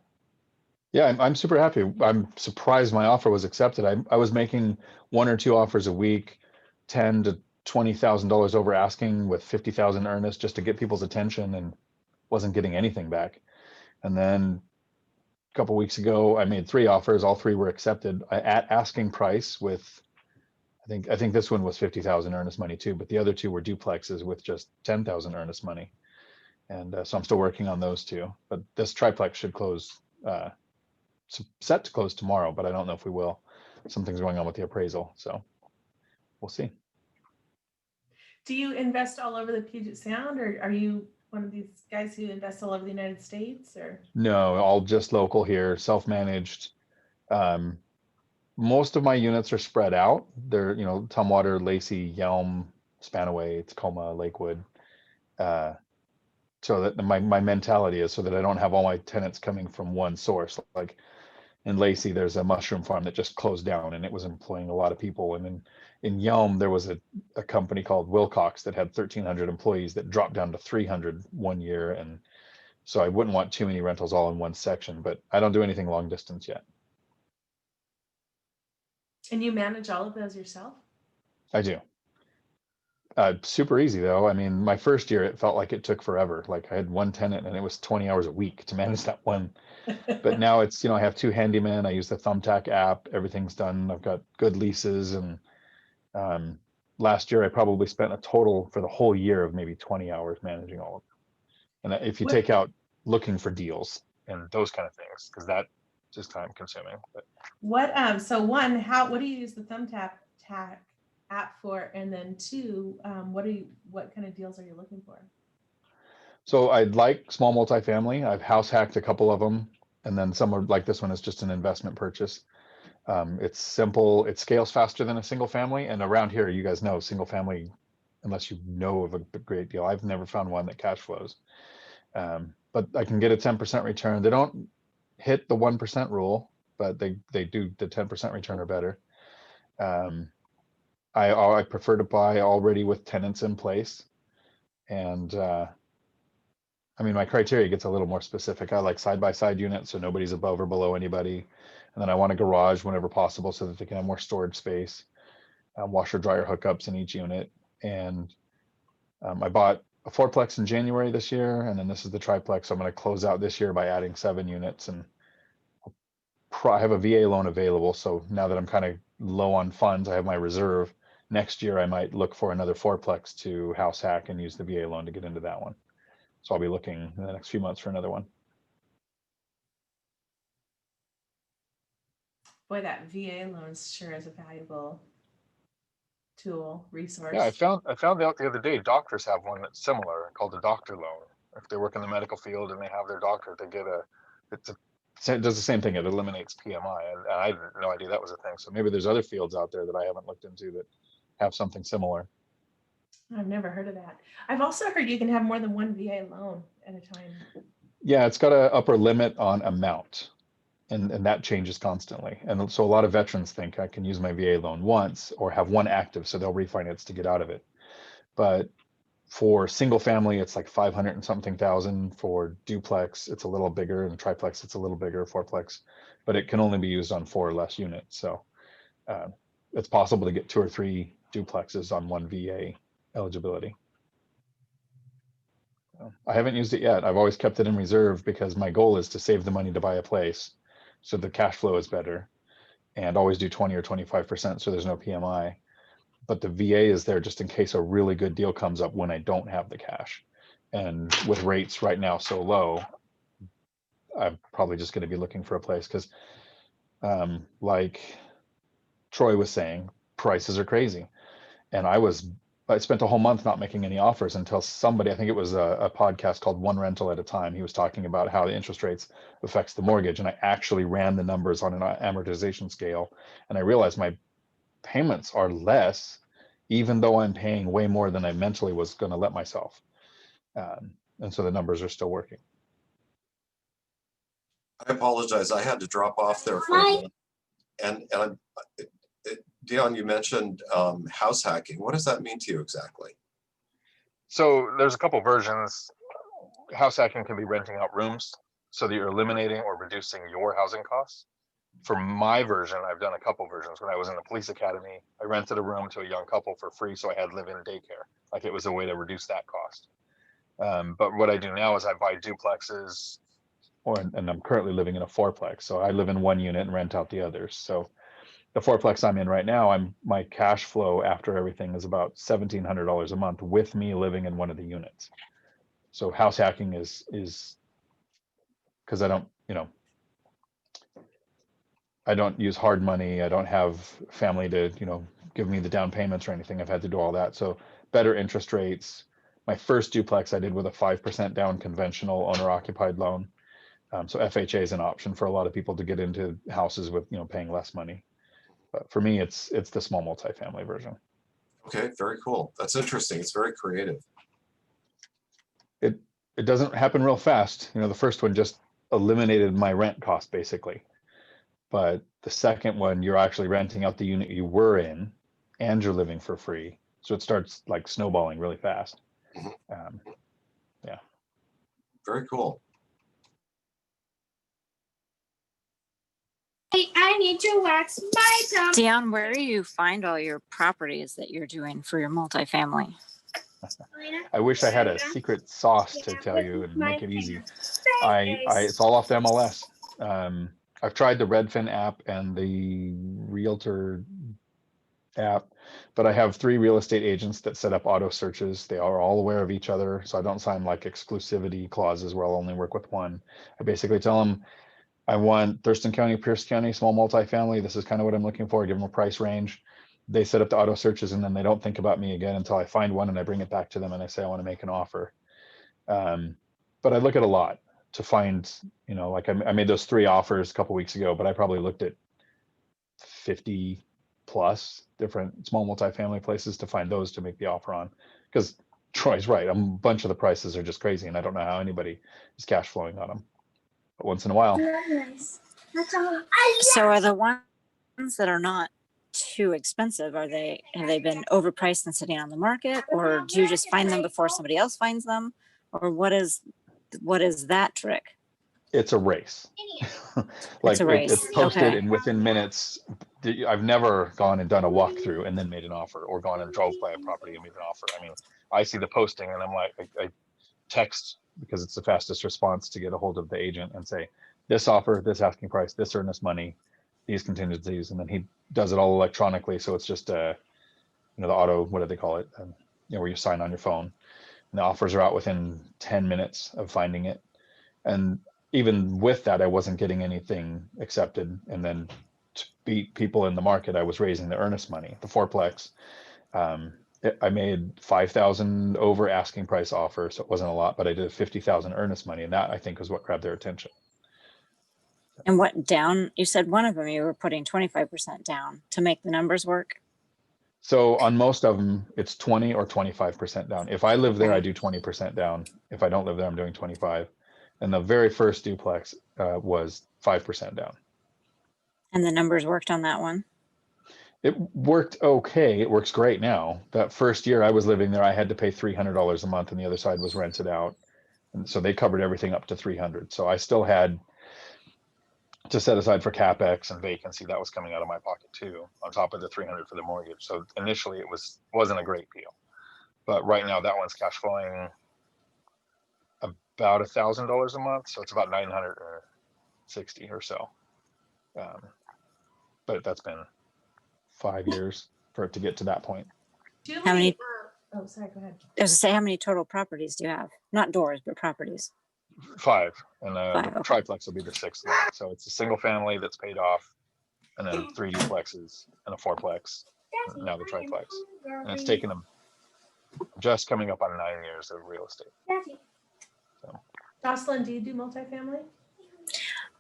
Yeah, I'm super happy. I'm surprised my offer was accepted. I was making 1 or 2 offers a week, $10,000 to $20,000 over asking with 50,000 earnest just to get people's attention, and wasn't getting anything back. And then a couple weeks ago, I made 3 offers. All 3 were accepted at asking price with, I think this one was 50,000 earnest money too, but the other 2 were duplexes with just 10,000 earnest money. And so I'm still working on those 2, but this triplex should close, set to close tomorrow, but I don't know if we will. Something's going on with the appraisal, so we'll see. Do you invest all over the Puget Sound, or are you one of these guys who invest all over the United States, or? No, all just local here, self-managed. Most of my units are spread out. They're, Tumwater, Lacey, Yelm, Spanaway, Tacoma, Lakewood. So that my mentality is so that I don't have all my tenants coming from one source. Like in Lacey, there's a mushroom farm that just closed down, and it was employing a lot of people. And then in Yelm, there was a company called Wilcox that had 1,300 employees that dropped down to 300 one year. And so I wouldn't want too many rentals all in one section, but I don't do anything long distance yet. And you manage all of those yourself? I do. Super easy though. I mean, my first year, it felt like it took forever. Like I had one tenant and it was 20 hours a week to manage that one. But now it's, I have 2 handymen. I use the Thumbtack app. Everything's done. I've got good leases. And last year, I probably spent a total for the whole year of maybe 20 hours managing all of them. And if you take out looking for deals and those kind of things, because that is time consuming. But what do you use the Thumbtack app for? And then 2, what kind of deals are you looking for? So I'd like small multifamily. I've house hacked a couple of them. And then some are like this one is just an investment purchase. It's simple. It scales faster than a single family. And around here, you guys know single family, unless you know of a great deal, I've never found one that cash flows. But I can get a 10% return. They don't hit the 1% rule, but they do the 10% return or better. I prefer to buy already with tenants in place. And I mean, my criteria gets a little more specific. I like side-by-side units, so nobody's above or below anybody. And then I want a garage whenever possible so that they can have more storage space, washer dryer hookups in each unit. And I bought a 4-plex in January this year, and then this is the triplex. So I'm going to close out this year by adding 7 units, and I have a VA loan available. So now that I'm kind of low on funds, I have my reserve next year I might look for another fourplex to house hack and use the VA loan to get into that one. So I'll be looking in the next few months for another one. Boy, that VA loan sure is a valuable tool, resource. Yeah, I found out the other day, doctors have one that's similar called a doctor loan. If they work in the medical field and they have their doctor, they get it does the same thing. It eliminates PMI. And I had no idea that was a thing. So maybe there's other fields out there that I haven't looked into that have something similar. I've never heard of that. I've also heard you can have more than one VA loan at a time. Yeah, it's got an upper limit on amount, and that changes constantly. And so a lot of veterans think I can use my VA loan once or have one active, so they'll refinance to get out of it. But for single family, it's like 500 and something thousand. For duplex, it's a little bigger, and triplex, it's a little bigger, fourplex, but it can only be used on 4 or less units. So it's possible to get 2 or 3 duplexes on one VA eligibility. I haven't used it yet. I've always kept it in reserve because my goal is to save the money to buy a place, so the cash flow is better, and always do 20 or 25% so there's no PMI. But the VA is there just in case a really good deal comes up when I don't have the cash. And with rates right now so low, I'm probably just going to be looking for a place because, like Troy was saying, prices are crazy. And I spent a whole month not making any offers until somebody, I think it was a podcast called One Rental at a Time. He was talking about how the interest rates affects the mortgage. And I actually ran the numbers on an amortization scale. And I realized my payments are less, even though I'm paying way more than I mentally was going to let myself. And so the numbers are still working. I apologize. I had to drop off there for a minute. And Dion, you mentioned house hacking. What does that mean to you exactly? So there's a couple versions. House hacking can be renting out rooms so that you're eliminating or reducing your housing costs. For my version, I've done a couple versions. When I was in the police academy, I rented a room to a young couple for free, so I had live-in daycare. Like, it was a way to reduce that cost. But what I do now is I buy duplexes, and I'm currently living in a fourplex. So I live in one unit and rent out the others. So the fourplex I'm in right now, my cash flow after everything is about $1,700 a month with me living in one of the units. So house hacking is because I don't use hard money. I don't have family to, give me the down payments or anything. I've had to do all that. So better interest rates. My first duplex I did with a 5% down conventional owner occupied loan. So FHA is an option for a lot of people to get into houses with, paying less money. But for me, it's the small multifamily version. Okay, very cool. That's interesting. It's very creative. It doesn't happen real fast. The first one just eliminated my rent cost basically. But the second one, you're actually renting out the unit you were in and you're living for free. So it starts like snowballing really fast. Yeah. Very cool. Hey, I need to wax my tongue. Dion, where do you find all your properties that you're doing for your multifamily? I wish I had a secret sauce to tell you and make it easy. It's all off the MLS. I've tried the Redfin app and the Realtor app, but I have 3 real estate agents that set up auto searches. They are all aware of each other, so I don't sign like exclusivity clauses where I'll only work with one. I basically tell them, I want Thurston County, Pierce County, small multifamily. This is kind of what I'm looking for. Give them a price range. They set up the auto searches, and then they don't think about me again until I find one and I bring it back to them and I say I want to make an offer. But I look at a lot to find, like I made those 3 offers a couple weeks ago, but I probably looked at 50 plus different small multifamily places to find those to make the offer on. Because Troy's right, a bunch of the prices are just crazy, and I don't know how anybody is cash flowing on them. But once in a while. So are the ones that are not too expensive, have they been overpriced and sitting on the market, or do you just find them before somebody else finds them, or what is that trick? It's a race. Like It's a race. It's posted, Okay. and within minutes. I've never gone and done a walkthrough and then made an offer, or gone and drove by a property and made an offer. I mean, I see the posting and I'm like, I text, because it's the fastest response to get a hold of the agent, and say, this offer, this asking price, this earnest money, these contingencies, and then he does it all electronically. So it's just the auto, what do they call it? Where you sign on your phone. And the offers are out within 10 minutes of finding it. And even with that, I wasn't getting anything accepted. And then to beat people in the market, I was raising the earnest money, the fourplex. I made 5,000 over asking price offer, so it wasn't a lot, but I did 50,000 earnest money, and that I think is what grabbed their attention. And what down? You said one of them you were putting 25% down to make the numbers work. So on most of them, it's 20 or 25% down. If I live there, I do 20% down. If I don't live there, I'm doing 25. And the very first duplex was 5% down. And the numbers worked on that one. It worked okay. It works great now. That first year I was living there, I had to pay $300 a month, and the other side was rented out. And so they covered everything up to 300. So I still had to set aside for CapEx and vacancy. That was coming out of my pocket too, on top of the 300 for the mortgage. So initially it wasn't a great deal, but right now that one's cash flowing about $1,000 a month. So it's about 960 or so. But that's been 5 years for it to get to that point. Julie, How many- oh, sorry, go ahead. I was to say, how many total properties do you have? Not doors, but properties. 5, and Five, the okay. triplex will be the 6th one. So it's a single family that's paid off, and then 3 duplexes and a fourplex, and now the triplex. And it's taken them just coming up on 9 years of real estate. So. Jocelyn, do you do multifamily?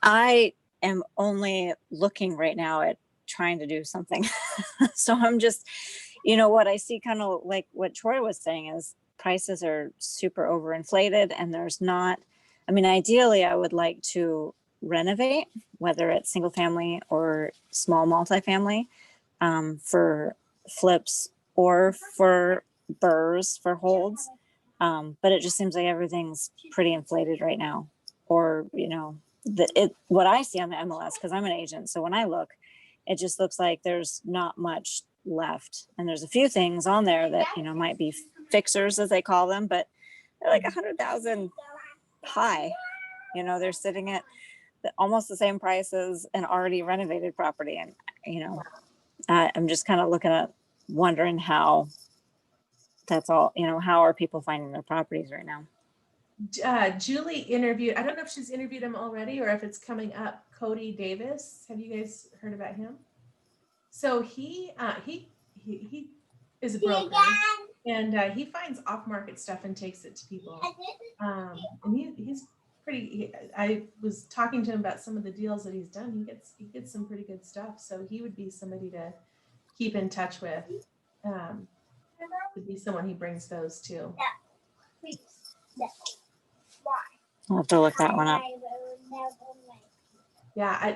I am only looking right now at trying to do something. So I'm just, what I see kind of like what Troy was saying is prices are super overinflated, and there's not, ideally I would like to renovate, whether it's single family or small multifamily, for flips or for burrs for holds. But it just seems like everything's pretty inflated right now. Or, what I see on the MLS, because I'm an agent, so when I look, it just looks like there's not much left. And there's a few things on there that, might be fixers, as they call them, but they're like 100,000 high. They're sitting at almost the same price as an already renovated property. And, I'm just kind of looking at wondering how that's all, how are people finding their properties right now? Julie interviewed, I don't know if she's interviewed him already or if it's coming up, Cody Davis. Have you guys heard about him? So he is a broker, and he finds off-market stuff and takes it to people. And he's pretty, I was talking to him about some of the deals that he's done. He gets some pretty good stuff. So he would be somebody to keep in touch with. Would be someone he brings those to. I'll have to look that one up. Yeah,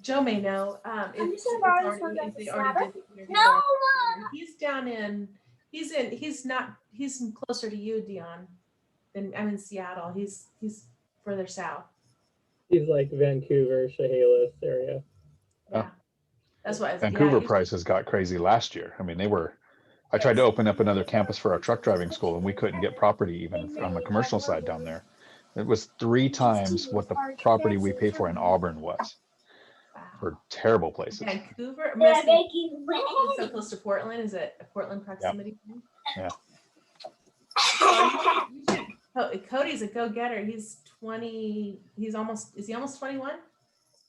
Joe may know. If they already did the interview. He's down in. He's closer to you, Dion. Than I'm in Seattle. He's further south. He's like Vancouver, Chehalis area. Yeah, that's what. Vancouver prices got crazy last year. I tried to open up another campus for our truck driving school, and we couldn't get property even on the commercial side down there. It was 3 times what the property we pay for in Auburn was. For terrible places. Vancouver, so close to Portland. Is it a Portland proximity? Yeah. Cody's a go-getter. He's 20. Is he almost 21?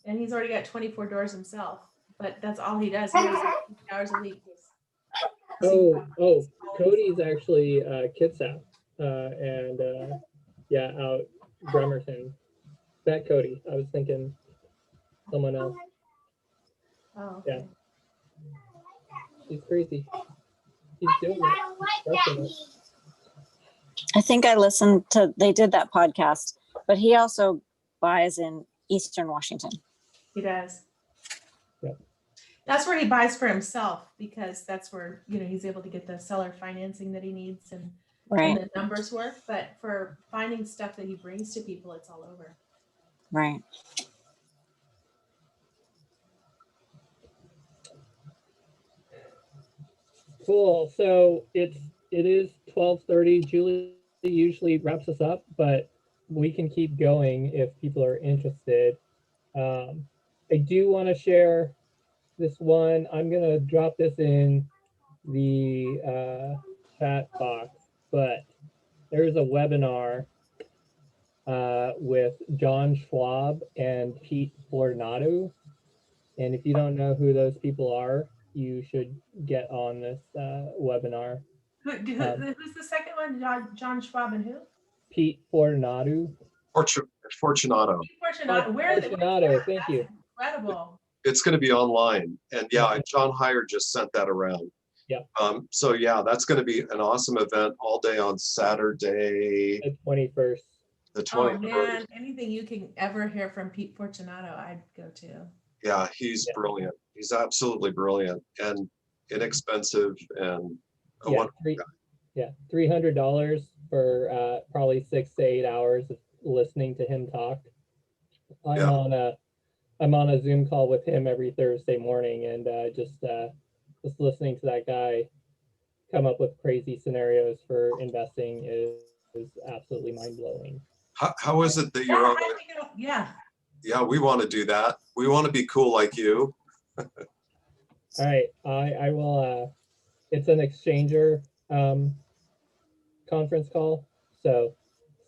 And he's already got 24 doors himself. But that's all he does. He does like 2 hours a week. Cody's actually Kitsap, and out Bremerton. That Cody. I was thinking someone else. Oh, okay. Yeah. He's crazy. He's doing it. I think I listened to, they did that podcast, but he also buys in Eastern Washington. He does. Yeah. That's where he buys for himself, because that's where, he's able to get the seller financing that he needs and the numbers work. But for finding stuff that he brings to people, it's all over. Right. Cool. So it is 12:30. Julie usually wraps us up, but we can keep going if people are interested. I do want to share this one. I'm going to drop this in the chat box, but there's a webinar with John Schwab and Pete Fortunato. And if you don't know who those people are, you should get on this webinar. Who's the second one? John Schwab and who? Pete Fortunato. Fortunato. Fortunato. Where are they? Fortunato, thank you. Incredible. It's going to be online. And yeah, John Heyer just sent that around. Yeah. So yeah, that's going to be an awesome event all day on Saturday, The 21st. the Oh 21st. man, anything you can ever hear from Pete Fortunato, I'd go to. Yeah, he's brilliant. He's absolutely brilliant and inexpensive and a wonderful guy. $300 for probably 6 to 8 hours of listening to him talk. I'm on a Zoom call with him every Thursday morning, and just listening to that guy come up with crazy scenarios for investing is absolutely mind blowing. How is it that you're on? Yeah, we want to do that. We want to be cool like you. All right, I will. It's an exchanger conference call, so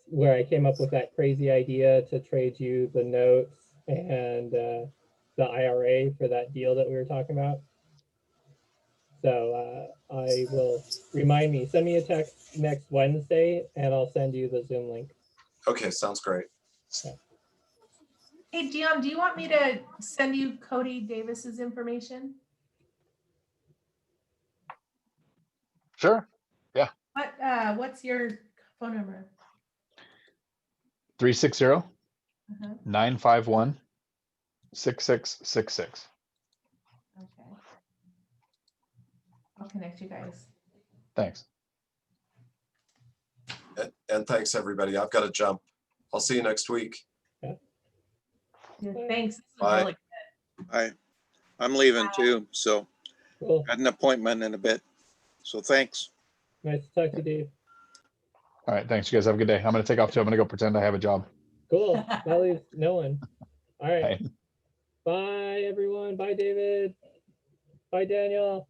where I came up with that crazy idea to trade you the notes and the IRA for that deal that we were talking about. So I will send me a text next Wednesday and I'll send you the Zoom link. Okay, sounds great. Okay. Hey, Dion, do you want me to send you Cody Davis's information? Sure. What's your phone number? 360-951-6666. Okay. I'll connect you guys. Thanks. And thanks everybody. I've got to jump. I'll see you next week. Yeah, thanks. This was Bye. really good. I'm leaving too, so Cool. got an appointment in a bit. So thanks. Nice to talk to you, Dave. All right. Thanks, you guys. Have a good day. I'm going to take off too. I'm going to go pretend I have a job. Cool. That leaves no one. All right. Bye. Bye, everyone. Bye, David. Bye, Daniel.